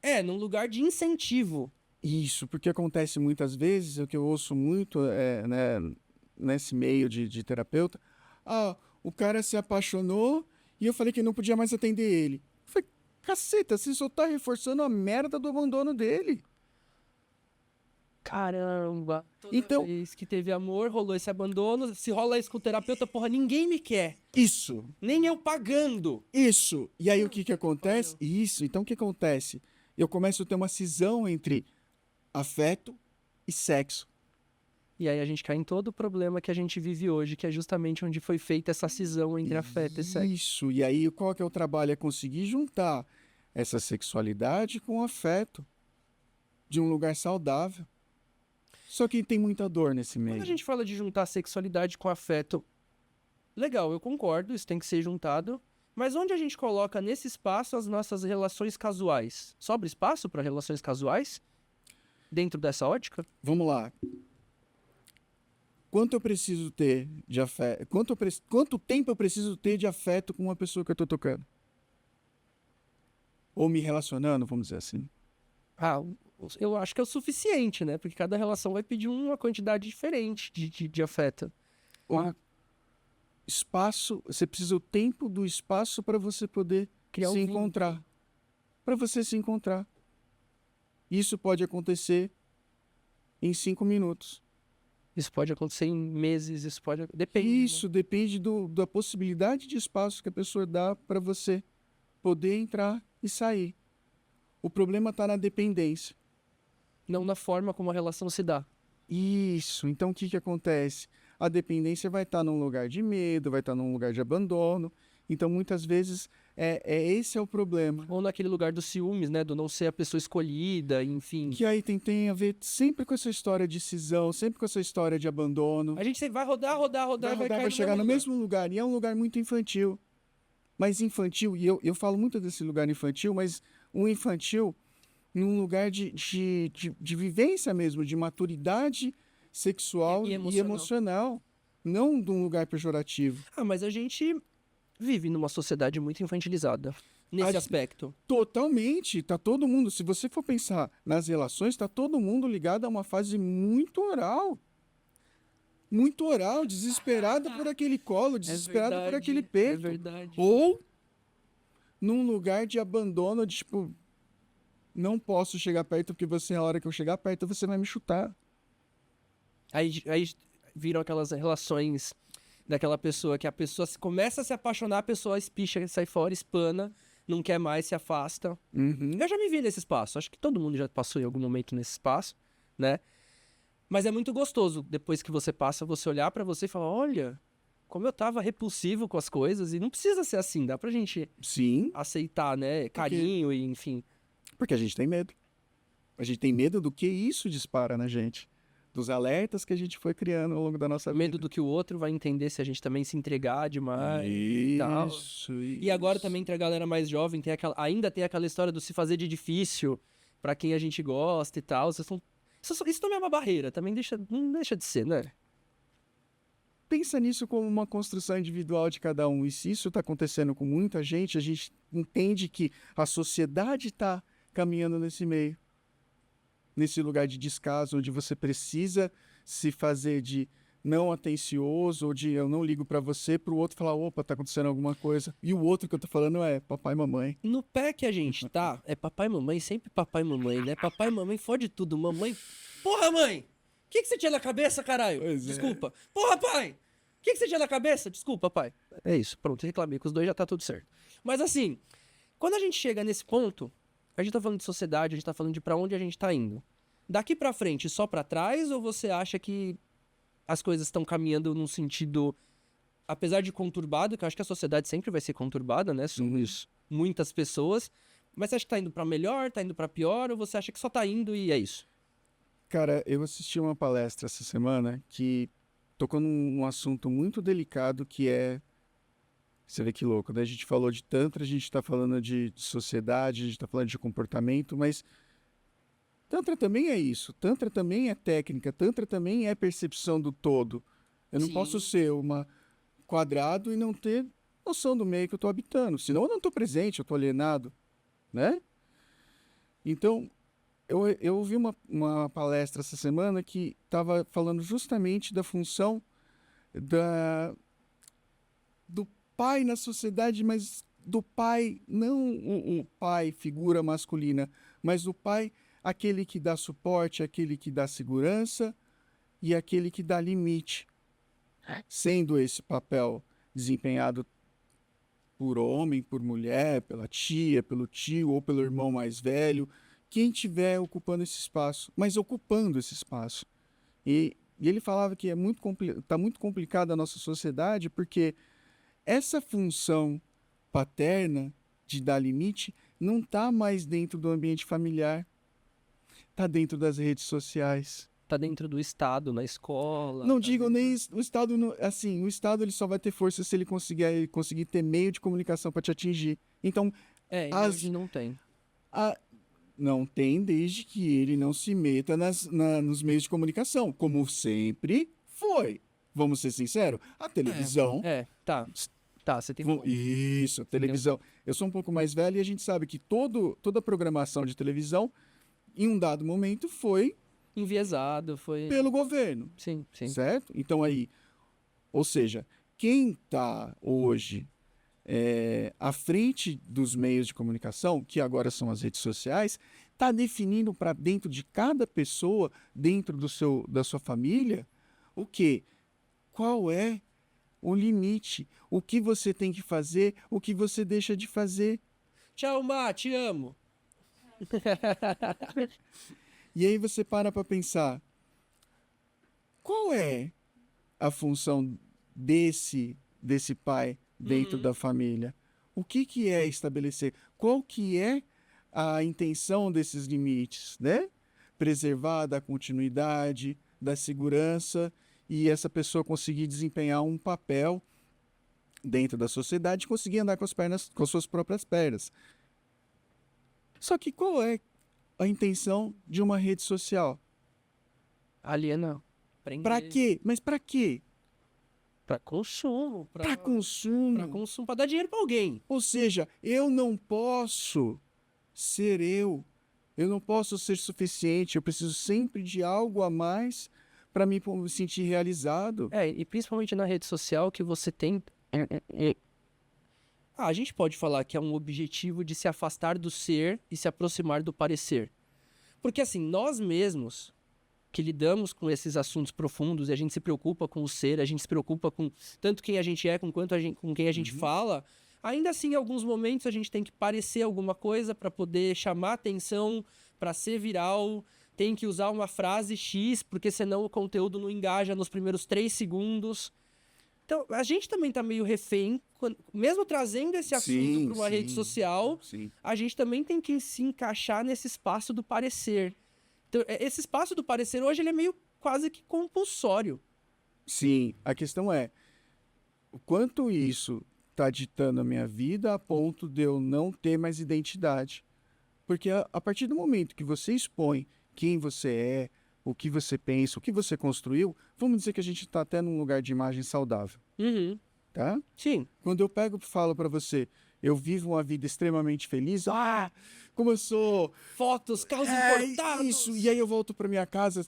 É, num lugar de incentivo. Isso, porque acontece muitas vezes, o que eu ouço muito né, nesse meio de terapeuta, o cara se apaixonou e eu falei que não podia mais atender ele. Eu falei, caceta, você só tá reforçando a merda do abandono dele. Caramba. Toda Então, vez que teve amor, rolou esse abandono. Se rola isso com o terapeuta, porra, ninguém me quer. isso. Nem eu pagando. Isso. E aí o que acontece? Isso. Então o que acontece? Eu começo a ter uma cisão entre afeto e sexo. E aí a gente cai em todo o problema que a gente vive hoje, que é justamente onde foi feita essa cisão entre afeto e sexo. Isso. E aí, qual que é o trabalho? É conseguir juntar essa sexualidade com o afeto de um lugar saudável. Só que tem muita dor nesse Quando a meio. gente fala de juntar sexualidade com afeto, legal, eu concordo, isso tem que ser juntado. Mas onde a gente coloca nesse espaço as nossas relações casuais? Sobra espaço para relações casuais dentro dessa ótica? Vamos lá. Quanto eu preciso ter de afeto? Quanto tempo eu preciso ter de afeto com uma pessoa que eu tô tocando? Ou me relacionando, vamos dizer assim. Ah, eu acho que é o suficiente, né? Porque cada relação vai pedir uma quantidade diferente de afeto. Ou espaço, você precisa o tempo do espaço para você poder Criar um se vínculo. encontrar. Para você se encontrar. Isso pode acontecer em 5 minutos. Isso pode acontecer em meses, isso pode... Depende, né? Isso depende da possibilidade de espaço que a pessoa dá para você poder entrar e sair. O problema está na dependência. Não na forma como a relação se dá. Isso. Então, o que que acontece? A dependência vai estar num lugar de medo, vai estar num lugar de abandono. Então, muitas vezes, esse é o problema. Ou naquele lugar dos ciúmes, né? Do não ser a pessoa escolhida, enfim. Que aí tem a ver sempre com essa história de cisão, sempre com essa história de abandono. A gente sempre vai rodar, rodar, rodar, Vai e vai rodar, cair vai chegar no lugar. mesmo lugar. E é um lugar muito infantil. Mas infantil, e eu falo muito desse lugar infantil, mas um infantil num lugar de vivência mesmo, de maturidade sexual E e emocional. emocional. Não de um lugar pejorativo. Ah, mas a gente vive numa sociedade muito infantilizada nesse A- aspecto. Totalmente. Tá todo mundo, se você for pensar nas relações, tá todo mundo ligado a uma fase muito oral. Muito oral, desesperado por aquele colo, desesperado por aquele É peito. verdade. Ou num lugar de abandono, de tipo, não posso chegar perto porque você, a hora que eu chegar perto, você vai me chutar. Aí viram aquelas relações daquela pessoa que a pessoa começa a se apaixonar, a pessoa espicha, sai fora, espana, não quer mais, se afasta. Uhum. Eu já me vi nesse espaço, acho que todo mundo já passou em algum momento nesse espaço, né? Mas é muito gostoso, depois que você passa, você olhar pra você e falar, olha, como eu tava repulsivo com as coisas, e não precisa ser assim, dá pra gente Sim, aceitar, né? Carinho e enfim. porque a gente tem medo. A gente tem medo do que isso dispara na gente. Dos alertas que a gente foi criando ao longo da nossa Medo vida. do que o outro vai entender se a gente também se entregar demais e tal. Isso. E agora também entre a galera mais jovem, ainda tem aquela história do se fazer de difícil pra quem a gente gosta e tal. Isso também é uma barreira, também não deixa de ser, né? Pensa nisso como uma construção individual de cada um. E se isso está acontecendo com muita gente, a gente entende que a sociedade está caminhando nesse meio. Nesse lugar de descaso, onde você precisa se fazer de não atencioso, ou de eu não ligo para você, para o outro falar, opa, tá acontecendo alguma coisa. E o outro que eu tô falando é papai e mamãe. No pé que a gente tá, é papai e mamãe, sempre papai e mamãe, né? Papai e mamãe fode tudo, mamãe... Porra, mãe! O que você tinha na cabeça, caralho? Pois é. Desculpa. Porra, pai! O que você tinha na cabeça? Desculpa, pai. É isso, pronto, reclamei com os dois, já tá tudo certo. Mas assim, quando a gente chega nesse ponto, a gente tá falando de sociedade, a gente tá falando de pra onde a gente tá indo. Daqui pra frente, só pra trás, ou você acha que as coisas estão caminhando num sentido, apesar de conturbado, que eu acho que a sociedade sempre vai ser conturbada, né? Somos muitas pessoas. Mas você acha que tá indo pra melhor, tá indo pra pior, ou você acha que só tá indo e é isso? Cara, eu assisti uma palestra essa semana que tocou num assunto muito delicado que é. Você vê que louco, né? A gente falou de Tantra, a gente tá falando de sociedade, a gente tá falando de comportamento, mas Tantra também é isso. Tantra também é técnica, Tantra também é percepção do todo. Eu não Sim. posso ser uma quadrado e não ter noção do meio que eu tô habitando. Senão eu não tô presente, eu tô alienado, né? Então, eu ouvi uma palestra essa semana que estava falando justamente da função do pai na sociedade, mas do pai, não o pai, figura masculina, mas o pai, aquele que dá suporte, aquele que dá segurança e aquele que dá limite. Sendo esse papel desempenhado por homem, por mulher, pela tia, pelo tio ou pelo irmão mais velho, quem estiver ocupando esse espaço, mas ocupando esse espaço. E E ele falava que tá muito complicada a nossa sociedade porque essa função paterna de dar limite não está mais dentro do ambiente familiar, está dentro das redes sociais. Tá dentro do Estado, na escola. Não tá digo dentro- nem o Estado, assim, o Estado ele só vai ter força se ele conseguir ter meio de comunicação para te atingir. Então, E as, hoje não tem. a- não tem desde que ele não se meta nos meios de comunicação, como sempre foi. Vamos ser sinceros, a televisão. Tá. Tá, você tem um ponto. Isso, a televisão. Eu sou um pouco mais velho e a gente sabe que toda a programação de televisão, em um dado momento, foi Enviesado, foi... pelo governo, Sim, sim. certo? Então aí, ou seja, quem está hoje à frente dos meios de comunicação, que agora são as redes sociais, está definindo para dentro de cada pessoa, dentro da sua família, o quê? Qual é o limite? O que você tem que fazer, o que você deixa de fazer. Tchau, Má, te amo. E aí você para pensar, qual é a função desse pai dentro da família? O que é estabelecer? Qual que é a intenção desses limites, né? Preservar da continuidade, da segurança e essa pessoa conseguir desempenhar um papel dentro da sociedade e conseguir andar com as suas próprias pernas. Só que qual é a intenção de uma rede social? Aliena. Para quê? Mas para quê? Pra consumo. Para consumo. Pra consumo, pra dar dinheiro pra alguém. Ou seja, eu não posso ser eu. Eu não posso ser suficiente. Eu preciso sempre de algo a mais para me sentir realizado. E principalmente na rede social que você tem... a gente pode falar que é um objetivo de se afastar do ser e se aproximar do parecer. Porque assim, nós mesmos que lidamos com esses assuntos profundos e a gente se preocupa com o ser, a gente se preocupa com tanto quem a gente é, com quem a gente fala, ainda assim, em alguns momentos a gente tem que parecer alguma coisa para poder chamar atenção, para ser viral, tem que usar uma frase X, porque senão o conteúdo não engaja nos primeiros 3 segundos. Então, a gente também tá meio refém, mesmo trazendo esse assunto para uma rede social, a gente também tem que se encaixar nesse espaço do parecer. Então, esse espaço do parecer hoje ele é meio quase que compulsório. Sim, a questão é o quanto isso está ditando a minha vida a ponto de eu não ter mais identidade. Porque a partir do momento que você expõe quem você é, o que você pensa, o que você construiu, vamos dizer que a gente está até num lugar de imagem saudável, tá? Sim. Quando eu pego e falo para você, eu vivo uma vida extremamente feliz, como eu sou... Fotos, carros importados. Isso, e aí eu volto para minha casa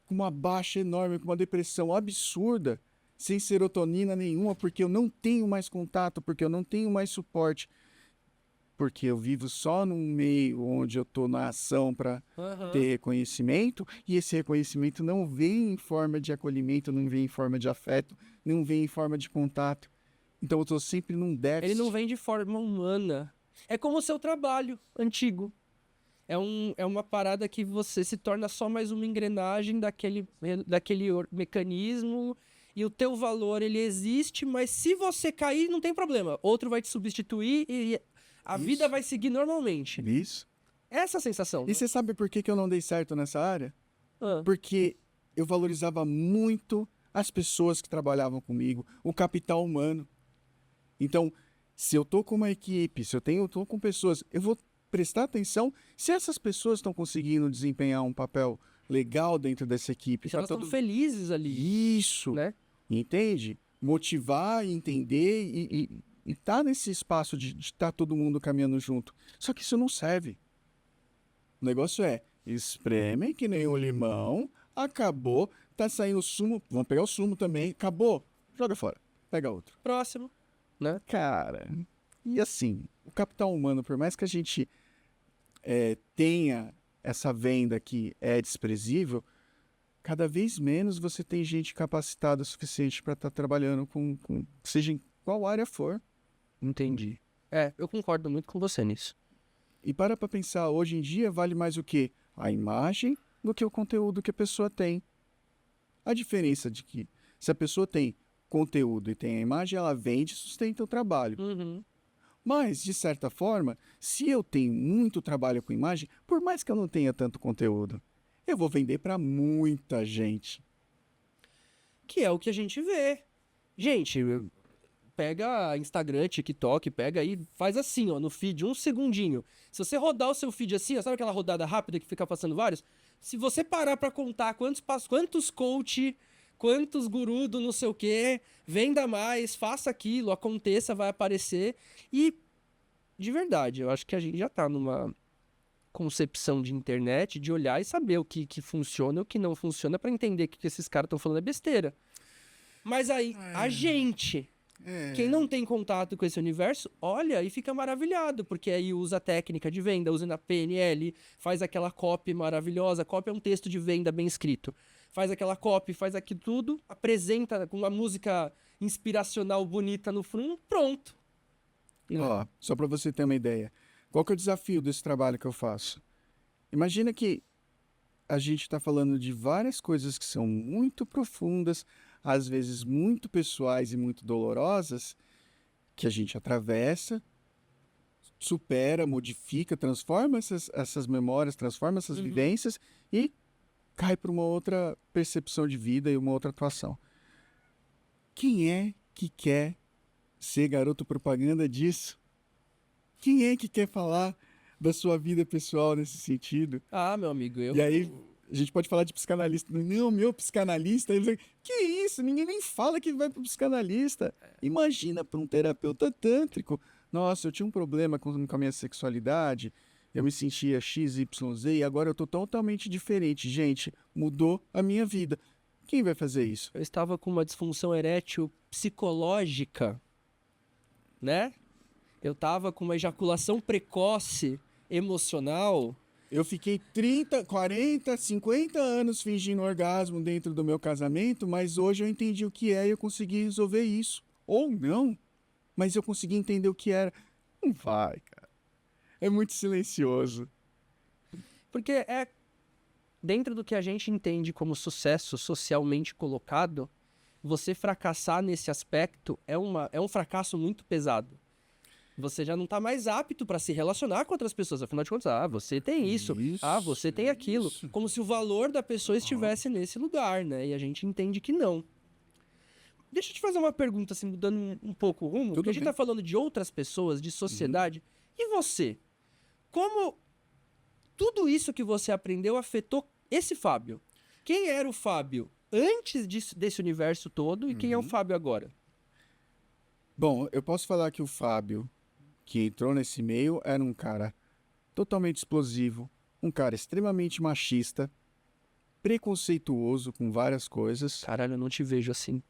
com uma baixa enorme, com uma depressão absurda, sem serotonina nenhuma, porque eu não tenho mais contato, porque eu não tenho mais suporte, porque eu vivo só num meio onde eu estou na ação para ter reconhecimento, e esse reconhecimento não vem em forma de acolhimento, não vem em forma de afeto, não vem em forma de contato. Então eu estou sempre num déficit. Ele não vem de forma humana. É como o seu trabalho antigo. É uma parada que você se torna só mais uma engrenagem daquele mecanismo, e o teu valor ele existe, mas se você cair não tem problema. Outro vai te substituir e a vida vai seguir normalmente. Isso. Essa é a sensação. E você sabe por que eu não dei certo nessa área? Ah. Porque eu valorizava muito as pessoas que trabalhavam comigo, o capital humano. Então, se eu tô com uma equipe, se eu tô com pessoas, eu vou prestar atenção se essas pessoas estão conseguindo desempenhar um papel legal dentro dessa equipe. Se elas estão felizes ali. Isso, né? Entende? Motivar, entender e tá nesse espaço de estar todo mundo caminhando junto. Só que isso não serve. O negócio é, espreme que nem um limão, acabou, tá saindo sumo, vamos pegar o sumo também, acabou, joga fora, pega outro. Próximo, né? Cara, e assim, o capital humano, por mais que a gente tenha essa venda que é desprezível, cada vez menos você tem gente capacitada o suficiente para estar trabalhando com seja em qual área for. Entendi. Eu concordo muito com você nisso. E para pensar, hoje em dia vale mais o quê? A imagem do que o conteúdo que a pessoa tem. A diferença de que se a pessoa tem conteúdo e tem a imagem, ela vende e sustenta o trabalho. Uhum. Mas, de certa forma, se eu tenho muito trabalho com imagem, por mais que eu não tenha tanto conteúdo, eu vou vender para muita gente. Que é o que a gente vê. Gente, pega Instagram, TikTok, pega aí, faz assim, ó, no feed, um segundinho. Se você rodar o seu feed assim, ó, sabe aquela rodada rápida que fica passando vários? Se você parar pra contar quantos coach, quantos guru do não sei o quê, venda mais, faça aquilo, aconteça, vai aparecer. E, de verdade, eu acho que a gente já tá numa concepção de internet de olhar e saber o que funciona e o que não funciona pra entender que esses caras estão falando é besteira. Mas aí, a gente, quem não tem contato com esse universo, olha e fica maravilhado, porque aí usa a técnica de venda, usa na PNL, faz aquela copy maravilhosa. Copy é um texto de venda bem escrito. Faz aquela copy, faz aquilo tudo, apresenta com uma música inspiracional bonita no fundo, pronto. Ó, só para você ter uma ideia. Qual que é o desafio desse trabalho que eu faço? Imagina que a gente está falando de várias coisas que são muito profundas, às vezes muito pessoais e muito dolorosas, que a gente atravessa, supera, modifica, transforma essas memórias, transforma essas vivências e cai para uma outra percepção de vida e uma outra atuação. Quem é que quer ser garoto propaganda disso? Quem é que quer falar da sua vida pessoal nesse sentido? Ah, meu amigo, eu... E aí, a gente pode falar de psicanalista. Não, meu psicanalista. Ele... Que isso? Ninguém nem fala que vai para o psicanalista. Imagina para um terapeuta tântrico. Nossa, eu tinha um problema com a minha sexualidade. Eu me sentia XYZ e agora eu tô totalmente diferente. Gente, mudou a minha vida. Quem vai fazer isso? Eu estava com uma disfunção erétil psicológica, né? Eu tava com uma ejaculação precoce emocional. Eu fiquei 30, 40, 50 anos fingindo orgasmo dentro do meu casamento, mas hoje eu entendi o que é e eu consegui resolver isso. Ou não, mas eu consegui entender o que era. Não vai, cara. É muito silencioso. Porque é dentro do que a gente entende como sucesso socialmente colocado, você fracassar nesse aspecto é um fracasso muito pesado. Você já não tá mais apto para se relacionar com outras pessoas. Afinal de contas, você tem isso. Você tem aquilo. Isso. Como se o valor da pessoa estivesse nesse lugar, né? E a gente entende que não. Deixa eu te fazer uma pergunta, assim, mudando um pouco o rumo. Porque a gente tá falando de outras pessoas, de sociedade. E você? Como tudo isso que você aprendeu afetou esse Fábio? Quem era o Fábio antes desse universo todo e quem é o Fábio agora? Bom, eu posso falar que o Fábio, que entrou nesse meio, era um cara totalmente explosivo, um cara extremamente machista, preconceituoso com várias coisas. Caralho, eu não te vejo assim.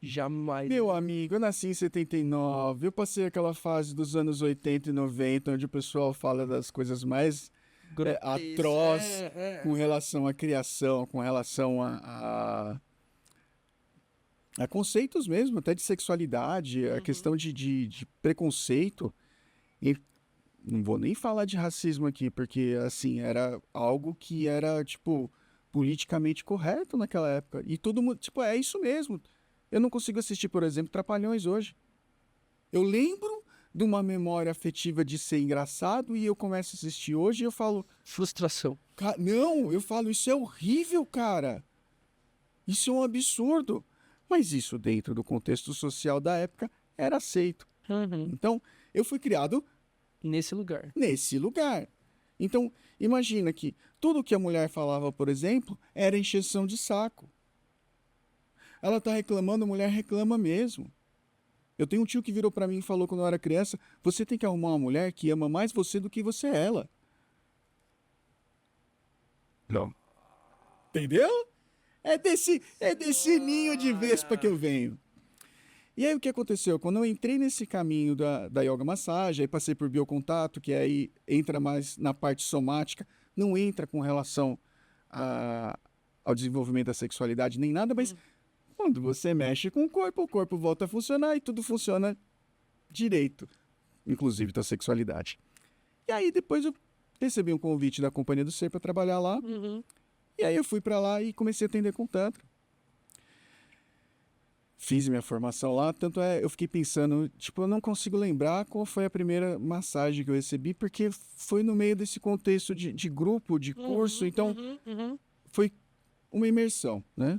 Jamais. Meu amigo, eu nasci em 79, eu passei aquela fase dos anos 80 e 90, onde o pessoal fala das coisas mais atroz com relação à criação, com relação a conceitos mesmo, até de sexualidade, a questão de preconceito. E não vou nem falar de racismo aqui, porque, assim, era algo que era, tipo, politicamente correto naquela época. E todo mundo, tipo, é isso mesmo. Eu não consigo assistir, por exemplo, Trapalhões hoje. Eu lembro de uma memória afetiva de ser engraçado e eu começo a assistir hoje e eu falo... Frustração. Não, eu falo, isso é horrível, cara. Isso é um absurdo. Mas isso, dentro do contexto social da época, era aceito. Então, eu fui criado Nesse lugar. nesse lugar. Então, imagina que tudo que a mulher falava, por exemplo, era encheção de saco. Ela tá reclamando, a mulher reclama mesmo. Eu tenho um tio que virou pra mim e falou quando eu era criança, você tem que arrumar uma mulher que ama mais você do que você ela. Não. Entendeu? É desse ninho de vespa que eu venho. E aí o que aconteceu? Quando eu entrei nesse caminho da yoga massagem, aí passei por biocontato, que aí entra mais na parte somática, não entra com relação ao desenvolvimento da sexualidade nem nada, mas quando você mexe com o corpo volta a funcionar e tudo funciona direito, inclusive da sexualidade. E aí depois eu recebi um convite da Companhia do Ser para trabalhar lá, e aí eu fui para lá e comecei a atender com Tantra. fiz minha formação lá, tanto é, eu fiquei pensando, tipo, eu não consigo lembrar qual foi a primeira massagem que eu recebi, porque foi no meio desse contexto de grupo, de curso, então foi uma imersão, né?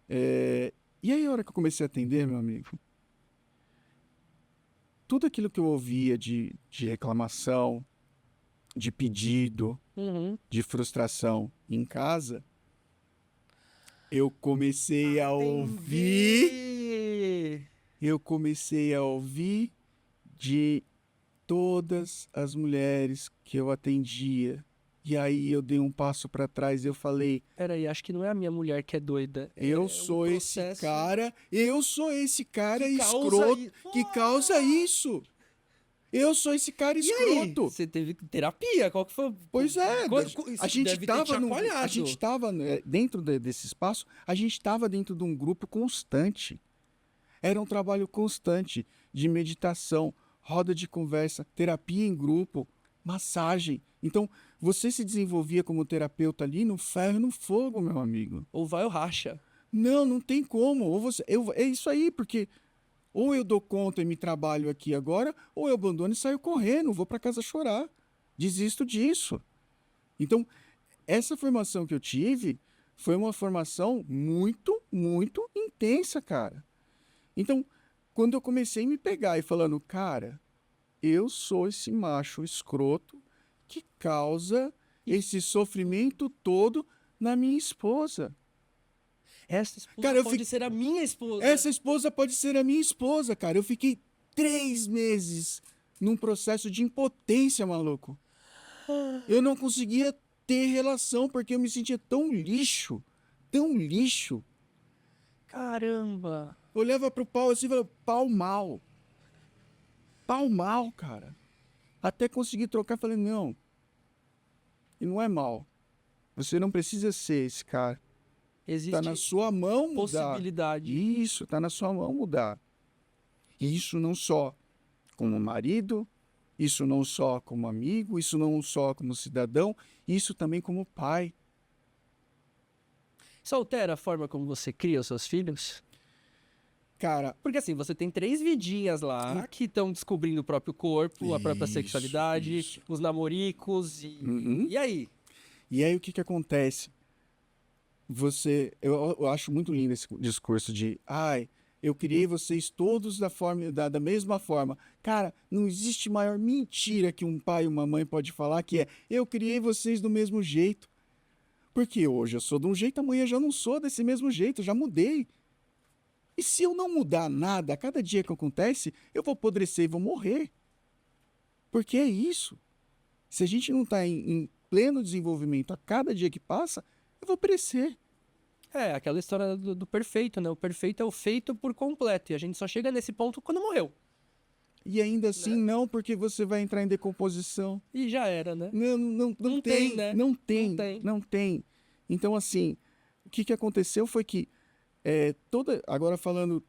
E aí, a hora que eu comecei a atender, meu amigo, tudo aquilo que eu ouvia de reclamação, de pedido, de frustração em casa, eu comecei a ouvir, Entendi. eu comecei a ouvir de todas as mulheres que eu atendia. E aí eu dei um passo para trás e eu falei, Peraí, acho que não é a minha mulher que é doida. eu É um sou esse processo cara, eu sou esse cara que causa escroto isso. que causa isso. Eu sou esse cara E aí? escroto. Você teve terapia? Qual que foi? Pois é, Isso a gente deve ter te estava a chacoalhado. gente tava dentro desse espaço, a gente estava dentro de um grupo constante. Era um trabalho constante de meditação, roda de conversa, terapia em grupo, massagem. Então, você se desenvolvia como terapeuta ali no ferro e no fogo, meu amigo. Ou vai ou racha. Não, não tem como. Ou você, é isso aí, porque ou eu dou conta e me trabalho aqui agora, ou eu abandono e saio correndo, vou para casa chorar. Desisto disso. Então, essa formação que eu tive foi uma formação muito, muito intensa, cara. Então, quando eu comecei a me pegar e falando, cara, eu sou esse macho escroto que causa esse sofrimento todo na minha esposa. Essa esposa Cara, pode ser a minha esposa. essa esposa pode ser a minha esposa, cara. Eu fiquei 3 meses num processo de impotência, maluco. Eu não conseguia ter relação porque eu me sentia tão lixo, tão lixo. Caramba. Eu olhava pro pau assim e falava, pau mal, cara. Até conseguir trocar, falei, não, e não é mal. Você não precisa ser esse cara. Tá na Existe sua mão mudar. possibilidade. Isso, tá na sua mão mudar. E isso não só como marido, isso não só como amigo, isso não só como cidadão, isso também como pai. Isso altera a forma como você cria os seus filhos? Cara, Porque assim, você tem 3 vidinhas lá que estão descobrindo o próprio corpo, a própria Isso, sexualidade, isso. os namoricos Uhum. e aí? E aí o que que acontece? Eu acho muito lindo esse discurso de, ai, eu criei vocês todos da mesma forma. Cara, não existe maior mentira que um pai e uma mãe pode falar que é, eu criei vocês do mesmo jeito. Porque hoje eu sou de um jeito, amanhã eu já não sou desse mesmo jeito, eu já mudei. E se eu não mudar nada, a cada dia que acontece, eu vou apodrecer e vou morrer. Porque é isso. Se a gente não está em pleno desenvolvimento a cada dia que passa, eu vou perecer. É, aquela história do perfeito, né? O perfeito é o feito por completo. E a gente só chega nesse ponto quando morreu. E ainda assim, Né? não, porque você vai entrar em decomposição. E já era, né? Não, não, não Não tem, tem, né? não tem, Não tem. não tem. Então, assim, o que que aconteceu foi que, agora falando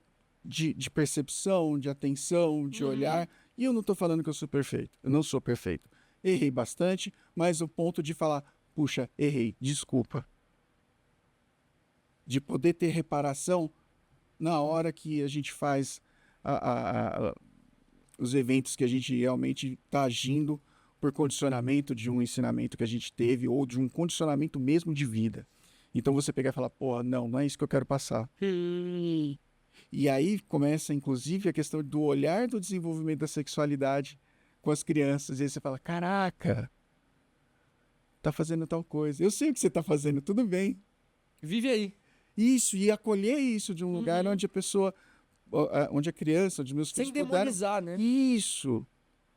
de percepção, de atenção, de olhar, e eu não estou falando que eu sou perfeito, eu não sou perfeito. Errei bastante, mas o ponto de falar, puxa, errei, desculpa. De poder ter reparação na hora que a gente faz os eventos que a gente realmente está agindo por condicionamento de um ensinamento que a gente teve ou de um condicionamento mesmo de vida. Então você pegar e falar, porra, não, não é isso que eu quero passar. E aí começa, inclusive, a questão do olhar do desenvolvimento da sexualidade com as crianças. E aí você fala, caraca, tá fazendo tal coisa. Eu sei o que você tá fazendo, tudo bem. Vive aí. Isso, e acolher isso de um lugar onde a pessoa, onde a criança, onde meus filhos Sem demonizar, né? Isso,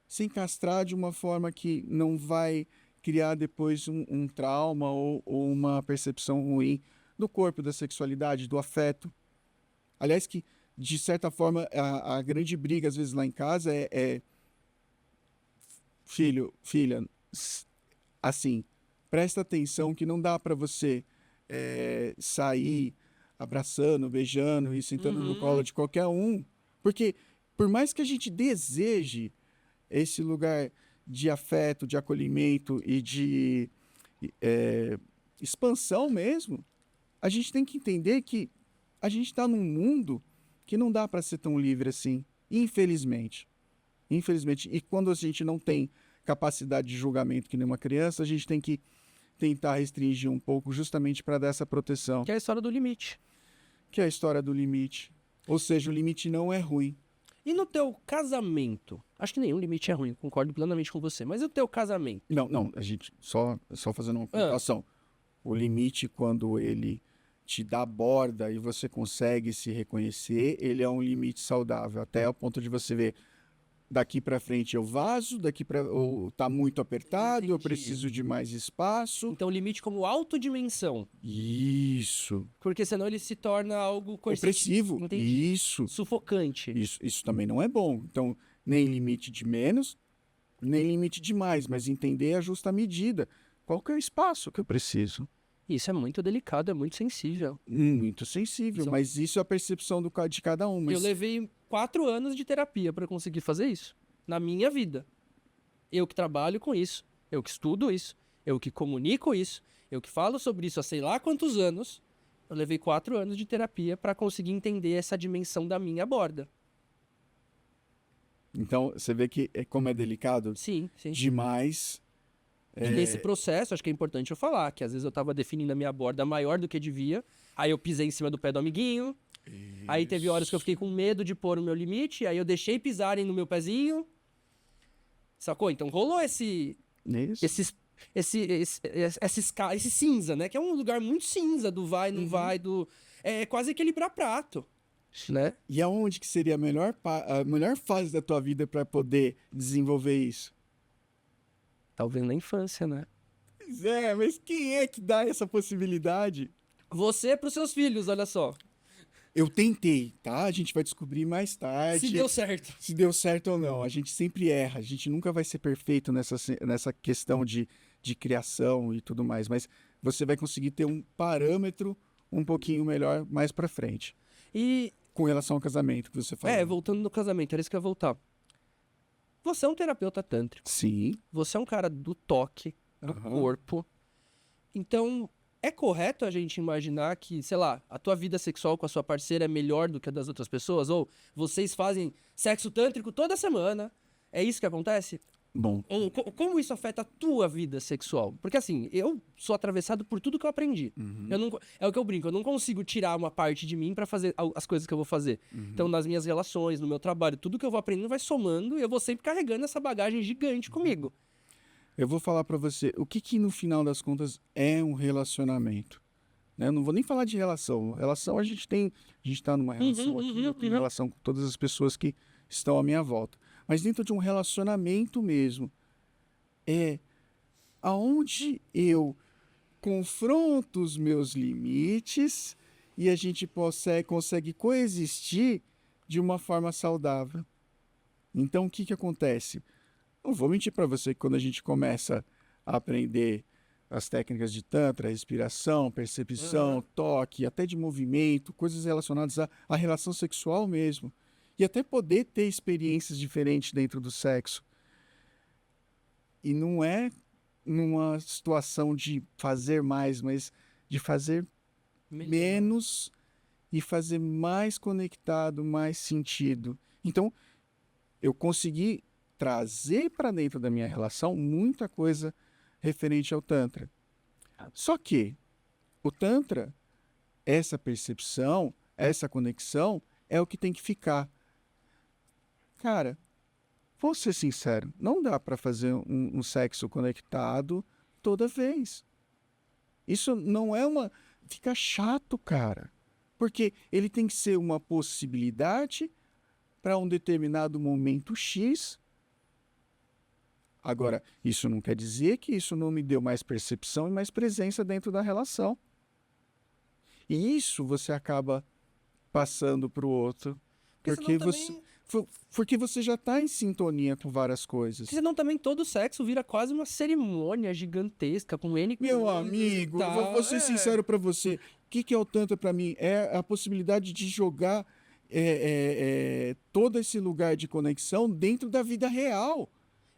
sem castrar de uma forma que não vai criar depois um trauma ou uma percepção ruim do corpo, da sexualidade, do afeto. Aliás, que, de certa forma, a grande briga, às vezes, lá em casa é filho, filha, assim, presta atenção que não dá para você sair abraçando, beijando e sentando no colo de qualquer um. Porque, por mais que a gente deseje esse lugar de afeto, de acolhimento e de expansão mesmo, a gente tem que entender que a gente está num mundo que não dá para ser tão livre assim, infelizmente. Infelizmente. E quando a gente não tem capacidade de julgamento que nem uma criança, a gente tem que tentar restringir um pouco justamente para dar essa proteção, Que é a história do limite. que é a história do limite. Ou seja, o limite não é ruim. E no teu casamento? Acho que nenhum limite é ruim, concordo plenamente com você. Mas e o teu casamento? Não, a gente só fazendo uma comparação. O limite, quando ele te dá borda e você consegue se reconhecer, ele é um limite saudável, até o ponto de você ver daqui para frente eu vazo, daqui para ou tá muito apertado, eu Entendi. preciso de mais espaço. Então, limite como autodimensão. Isso. Porque senão ele se torna algo Opressivo. Entendi. Isso. Sufocante. Isso também não é bom. Então, nem limite de menos, nem limite de mais, mas entender a justa medida. Qual que é o espaço que eu preciso? Isso é muito delicado, é muito sensível. Muito sensível, Isso- mas isso é a percepção de cada um. Mas Eu levei 4 anos de terapia para conseguir fazer isso. Na minha vida. Eu que trabalho com isso. Eu que estudo isso. Eu que comunico isso. Eu que falo sobre isso há sei lá quantos anos. Eu levei 4 anos de terapia para conseguir entender essa dimensão da minha borda. Então, você vê que como é delicado Sim, sim. demais. E nesse processo, acho que é importante eu falar que às vezes eu tava definindo a minha borda maior do que devia, aí eu pisei em cima do pé do amiguinho, aí teve horas que eu fiquei com medo de pôr o meu limite, aí eu deixei pisarem no meu pezinho, sacou? Então rolou esse cinza, né? Que é um lugar muito cinza do vai, não vai, do... É quase equilibrar prato, né? E aonde que seria a melhor fase da tua vida para poder desenvolver isso? Talvez na infância, né? Pois é, mas quem é que dá essa possibilidade? Você pros seus filhos, olha só. Eu tentei, tá? A gente vai descobrir mais tarde. Se deu certo. Se deu certo ou não. A gente sempre erra. A gente nunca vai ser perfeito nessa questão de criação e tudo mais. Mas você vai conseguir ter um parâmetro um pouquinho melhor mais pra frente. E Com relação ao casamento que você falou. voltando no casamento, era isso que eu ia voltar. Você é um terapeuta tântrico. Sim. Você é um cara do toque, do corpo. Então, é correto a gente imaginar que, sei lá, a tua vida sexual com a sua parceira é melhor do que a das outras pessoas? Ou vocês fazem sexo tântrico toda semana? É isso que acontece? Bom, Ou como isso afeta a tua vida sexual? Porque assim, eu sou atravessado por tudo que eu aprendi. Eu não, é o que eu brinco, eu não consigo tirar uma parte de mim pra fazer as coisas que eu vou fazer. Então, nas minhas relações, no meu trabalho, tudo que eu vou aprendendo vai somando e eu vou sempre carregando essa bagagem gigante comigo. eu vou falar pra você o que no final das contas é um relacionamento. Né? Eu não vou nem falar de relação. Relação a gente tá numa relação aqui, eu tenho relação com todas as pessoas que estão à minha volta. Mas dentro de um relacionamento mesmo, é aonde eu confronto os meus limites e a gente consegue coexistir de uma forma saudável. Então, o que acontece? Não vou mentir para você que quando a gente começa a aprender as técnicas de tantra, respiração, percepção, toque, até de movimento, coisas relacionadas à relação sexual mesmo, e até poder ter experiências diferentes dentro do sexo. E não é numa situação de fazer mais, mas de fazer menos e fazer mais conectado, mais sentido. Então, eu consegui trazer para dentro da minha relação muita coisa referente ao Tantra. Só que o Tantra, essa percepção, essa conexão, é o que tem que ficar. Cara, vou ser sincero, não dá para fazer um sexo conectado toda vez. Isso não é uma... Fica chato, cara. Porque ele tem que ser uma possibilidade para um determinado momento X. Agora, isso não quer dizer que isso não me deu mais percepção e mais presença dentro da relação. E isso você acaba passando para o outro. Porque você já está em sintonia com várias coisas. Porque senão também todo sexo vira quase uma cerimônia gigantesca com N Meu coisas amigo, e eu tal. vou ser sincero para você. O que é o Tantra para mim? É a possibilidade de jogar todo esse lugar de conexão dentro da vida real.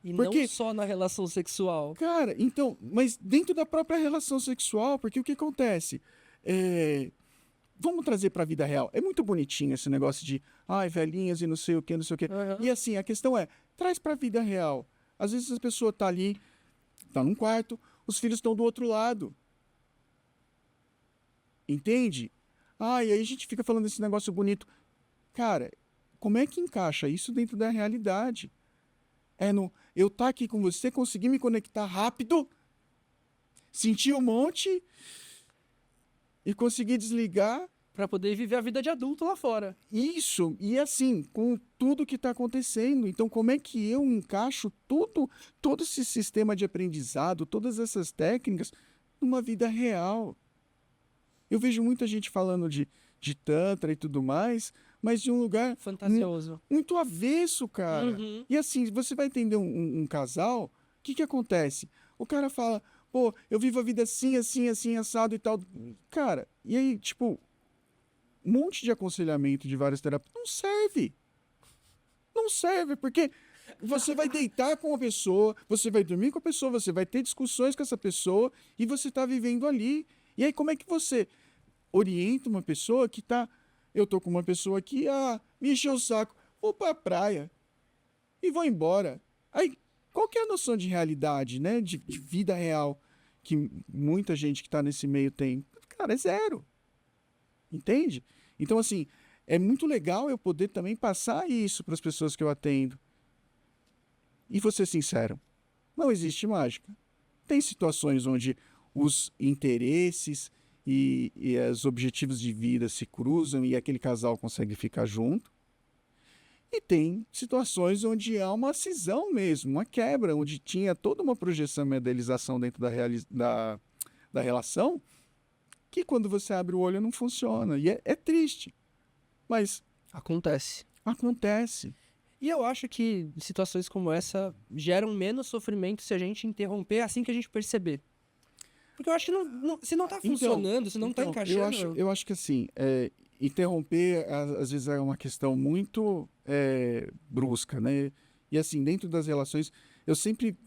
E Porque- não só na relação sexual. Cara, então, mas dentro da própria relação sexual, porque o que acontece? Vamos trazer para a vida real. É muito bonitinho esse negócio de, ai, velhinhas e não sei o que, não sei o que. Aham. E assim, a questão é, traz para a vida real. Às vezes a pessoa tá ali, tá num quarto, os filhos estão do outro lado. Entende? Ah, e aí a gente fica falando desse negócio bonito. Cara, como é que encaixa isso dentro da realidade? É no eu tá aqui com você, conseguir me conectar rápido, sentir um monte e conseguir desligar. Pra poder viver a vida de adulto lá fora. Isso, e assim, com tudo que está acontecendo. Então, como é que eu encaixo todo esse sistema de aprendizado, todas essas técnicas, numa vida real? Eu vejo muita gente falando de Tantra e tudo mais, mas de um lugar Fantasioso. muito avesso, cara. Uhum. E assim, você vai entender um casal, o que que acontece? O cara fala, pô, eu vivo a vida assim, assim, assim, assado e tal. Cara, e aí, tipo, um monte de aconselhamento de várias terapias não serve. Não serve, porque você vai deitar com a pessoa, você vai dormir com a pessoa, você vai ter discussões com essa pessoa e você está vivendo ali. E aí, como é que você orienta uma pessoa que tá. Eu tô com uma pessoa aqui, me encheu o saco, vou pra praia e vou embora. Aí, qual que é a noção de realidade, né? De vida real que muita gente que tá nesse meio tem? Cara, é zero. Entende? Então, assim, é muito legal eu poder também passar isso para as pessoas que eu atendo. E vou ser sincero, não existe mágica. Tem situações onde os interesses e os objetivos de vida se cruzam e aquele casal consegue ficar junto. E tem situações onde há uma cisão mesmo, uma quebra, onde tinha toda uma projeção, uma idealização dentro da relação, que quando você abre o olho não funciona. E é triste, mas Acontece. acontece. E eu acho que situações como essa geram menos sofrimento se a gente interromper assim que a gente perceber. Porque eu acho que se não tá funcionando, se não tá encaixando... Eu acho que assim, interromper às vezes é uma questão muito brusca, né? E assim, dentro das relações, eu sempre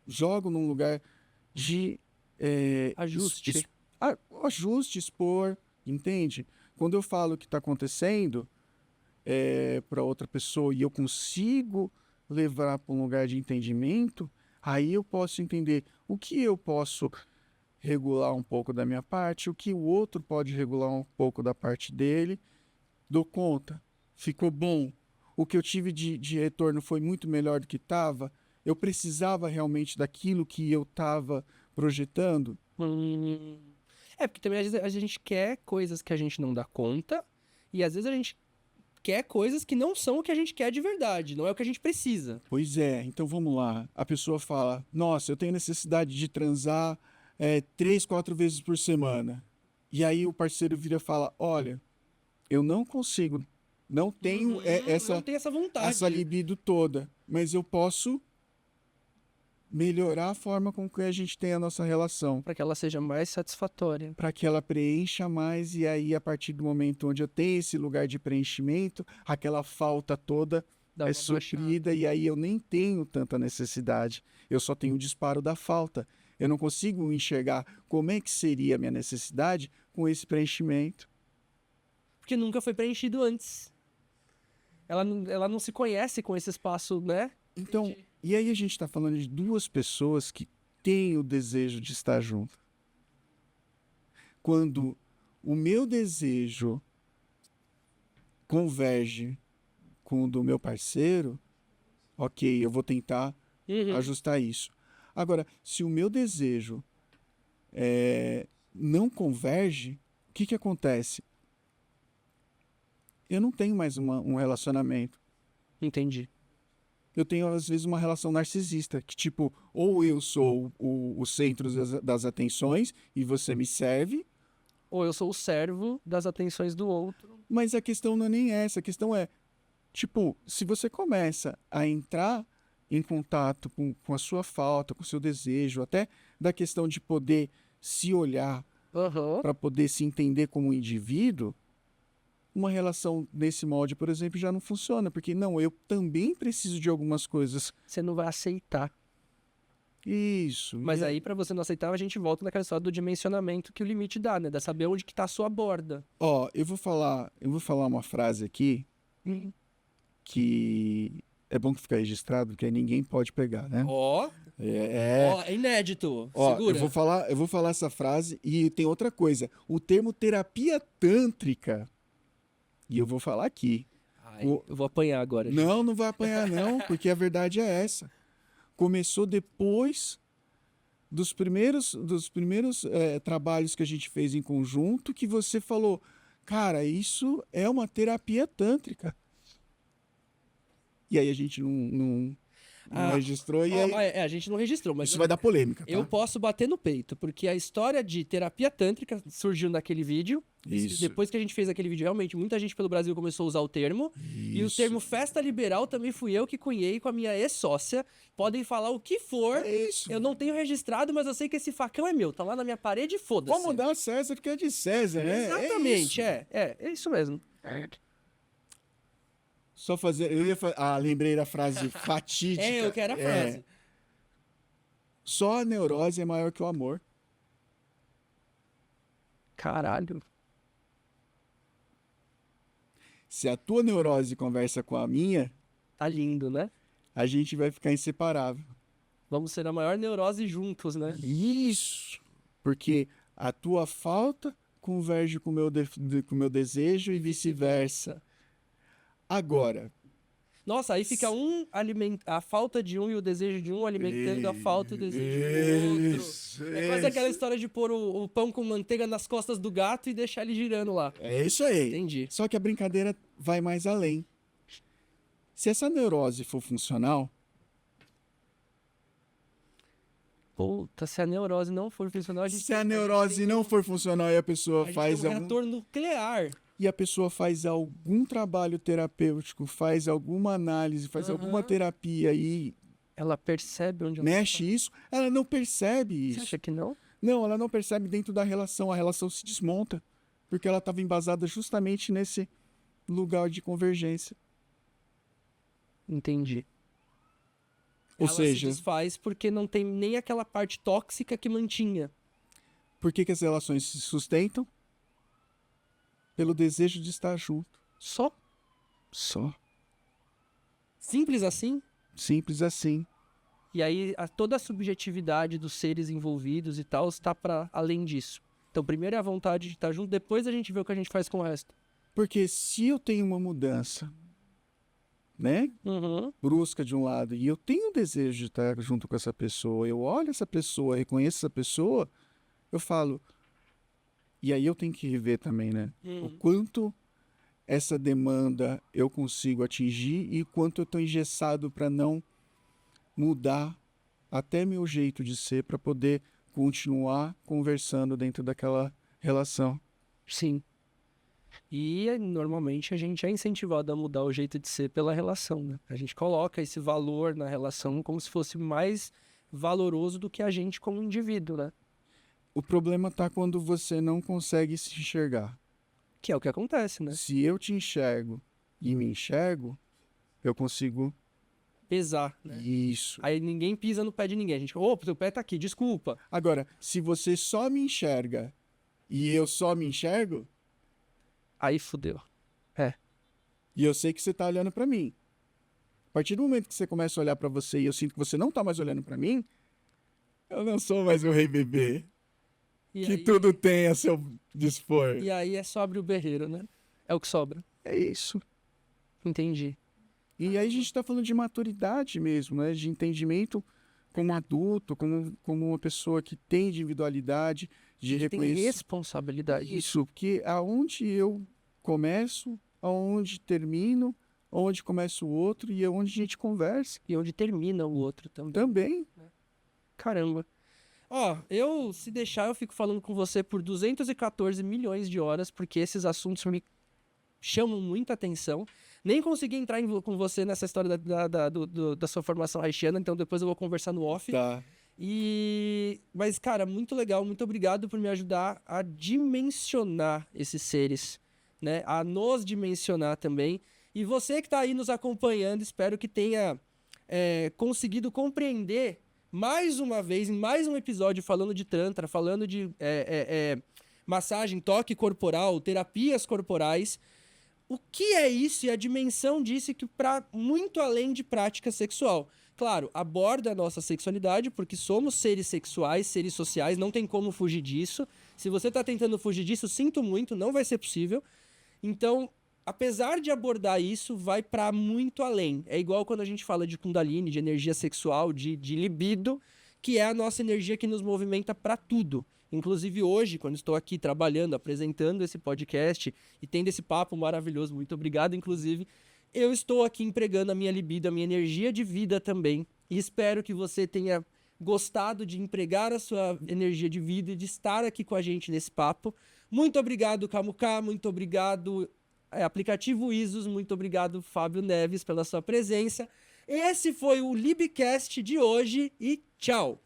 jogo num lugar de Ajuste. ajuste, expor, entende? Quando eu falo o que está acontecendo para outra pessoa e eu consigo levar para um lugar de entendimento, aí eu posso entender o que eu posso regular um pouco da minha parte, o que o outro pode regular um pouco da parte dele, dou conta, ficou bom, o que eu tive de retorno foi muito melhor do que estava, eu precisava realmente daquilo que eu estava projetando. Porque também às vezes a gente quer coisas que a gente não dá conta, e às vezes a gente quer coisas que não são o que a gente quer de verdade, não é o que a gente precisa. Pois é, então vamos lá. A pessoa fala, nossa, eu tenho necessidade de transar 3, 4 vezes por semana. E aí o parceiro vira e fala, olha, eu não consigo, não tenho Não tem essa vontade. essa libido toda, mas eu posso melhorar a forma com que a gente tem a nossa relação, Pra que ela seja mais satisfatória. para que ela preencha mais e aí a partir do momento onde eu tenho esse lugar de preenchimento, aquela falta toda Dá é uma suprida e aí eu nem tenho tanta necessidade, eu só tenho o disparo da falta. Eu não consigo enxergar como é que seria a minha necessidade com esse preenchimento. Porque nunca foi preenchido antes. Ela não se conhece com esse espaço, né? Então, e aí a gente está falando de duas pessoas que têm o desejo de estar junto. Quando o meu desejo converge com o do meu parceiro, ok, eu vou tentar ajustar isso. Agora, se o meu desejo não converge, o que acontece? Eu não tenho mais um relacionamento. Entendi. Eu tenho, às vezes, uma relação narcisista, que tipo, ou eu sou o centro das atenções e você me serve, Ou eu sou o servo das atenções do outro. mas a questão não é nem essa, a questão é, tipo, se você começa a entrar em contato com a sua falta, com o seu desejo, até da questão de poder se olhar para poder se entender como um indivíduo, uma relação nesse molde, por exemplo, já não funciona, porque não, eu também preciso de algumas coisas. Você não vai aceitar. Isso. Mas E aí, pra você não aceitar, a gente volta naquela história do dimensionamento que o limite dá, né? Da saber onde que tá a sua borda. ó, eu vou falar uma frase aqui que é bom que ficar registrado, porque aí ninguém pode pegar, né? Ó, É, ó, é inédito. ó, Segura. eu vou falar essa frase e tem outra coisa. O termo terapia tântrica, e eu vou falar aqui. Ai, O- eu vou apanhar agora. gente. Não, não vai apanhar não, porque a verdade é essa. Começou depois dos primeiros trabalhos que a gente fez em conjunto, que você falou, cara, isso é uma terapia tântrica. E aí a gente não Ah, registrou e ó, aí a gente não registrou, mas isso vai dar polêmica, tá? eu posso bater no peito, porque a história de terapia tântrica surgiu naquele vídeo. Isso. Depois que a gente fez aquele vídeo, realmente, muita gente pelo Brasil começou a usar o termo. E o Isso. termo festa liberal também fui eu que cunhei com a minha ex-sócia. Podem falar o que for. É isso. Eu não tenho registrado, mas eu sei que esse facão é meu. Tá lá na minha parede, foda-se. Vamos dar a César porque é de César, né? Exatamente, É isso. é isso mesmo. Só fazer. Lembrei da frase fatídica. É, eu quero a frase. Só a neurose é maior que o amor. Caralho. Se a tua neurose conversa com a minha, Tá lindo, né? a gente vai ficar inseparável. Vamos ser a maior neurose juntos, né? Isso. Porque a tua falta converge com o com o meu desejo e vice-versa. Agora, Nossa, aí fica a falta de um e o desejo de um alimentando a falta e o desejo do outro. Isso, É quase aquela história de pôr o pão com manteiga nas costas do gato e deixar ele girando lá. É isso aí. Entendi. Só que a brincadeira vai mais além. Se essa neurose for funcional, Puta, se a neurose não for funcional, a gente se a neurose não for funcional e a pessoa tem faz um algum reator nuclear. e a pessoa faz algum trabalho terapêutico, faz alguma análise, faz alguma terapia e Ela percebe onde ela mexe isso, ela não percebe Você isso. acha que não? Não, ela não percebe dentro da relação, a relação se desmonta, porque ela estava embasada justamente nesse lugar de convergência. Entendi. Ou Ela seja, se desfaz porque não tem nem aquela parte tóxica que mantinha. por que as relações se sustentam? Pelo desejo de estar junto. Só. Só. Simples assim. Simples assim. E aí toda a subjetividade dos seres envolvidos e tal está para além disso. Então, primeiro é a vontade de estar junto, depois a gente vê o que a gente faz com o resto. Porque se eu tenho uma mudança, né, Uhum. brusca de um lado, e eu tenho o desejo de estar junto com essa pessoa, eu olho essa pessoa, reconheço essa pessoa, eu falo. E aí eu tenho que rever também, né? O quanto essa demanda eu consigo atingir e quanto eu estou engessado para não mudar até meu jeito de ser para poder continuar conversando dentro daquela relação. Sim. E normalmente a gente é incentivado a mudar o jeito de ser pela relação, né? A gente coloca esse valor na relação como se fosse mais valoroso do que a gente como indivíduo, né? O problema tá quando você não consegue se enxergar. Que é o que acontece, né? Se eu te enxergo e me enxergo, eu consigo Pesar, né? isso. Aí ninguém pisa no pé de ninguém. A gente, opa, teu pé tá aqui, desculpa. Agora, se você só me enxerga e eu só me enxergo, Aí fudeu. e eu sei que você tá olhando pra mim. A partir do momento que você começa a olhar pra você e eu sinto que você não tá mais olhando pra mim, eu não sou mais o rei bebê, E que aí, tudo tem a seu dispor. e aí é sobre o berreiro, né? É o que sobra. É isso. Entendi. E aí a gente tá falando de maturidade mesmo, né? De entendimento como adulto, como uma pessoa que tem individualidade, de Tem reconhecer. responsabilidade. Isso, porque aonde eu começo, aonde termino, onde começa o outro e aonde a gente conversa E onde termina o outro também. também. Caramba. Ó, se deixar, eu fico falando com você por 214 milhões de horas, porque esses assuntos me chamam muita atenção. Nem consegui entrar com você nessa história da sua formação haitiana, então depois eu vou conversar no off. Tá. Mas, cara, muito legal. Muito obrigado por me ajudar a dimensionar esses seres, né? A nos dimensionar também. E você que tá aí nos acompanhando, espero que tenha conseguido compreender mais uma vez, em mais um episódio falando de Tantra, falando de massagem, toque corporal, terapias corporais. O que é isso e a dimensão disso que para muito além de prática sexual. Claro, aborda a nossa sexualidade, porque somos seres sexuais, seres sociais, não tem como fugir disso. Se você está tentando fugir disso, sinto muito, não vai ser possível. Então, apesar de abordar isso, vai para muito além. É igual quando a gente fala de Kundalini, de energia sexual, de libido, que é a nossa energia que nos movimenta para tudo. Inclusive hoje, quando estou aqui trabalhando, apresentando esse podcast e tendo esse papo maravilhoso, muito obrigado, inclusive, eu estou aqui empregando a minha libido, a minha energia de vida também. E espero que você tenha gostado de empregar a sua energia de vida e de estar aqui com a gente nesse papo. Muito obrigado, Kamuka, muito obrigado, aplicativo Isos, muito obrigado, Fábio Neves, pela sua presença. Esse foi o Libcast de hoje e tchau!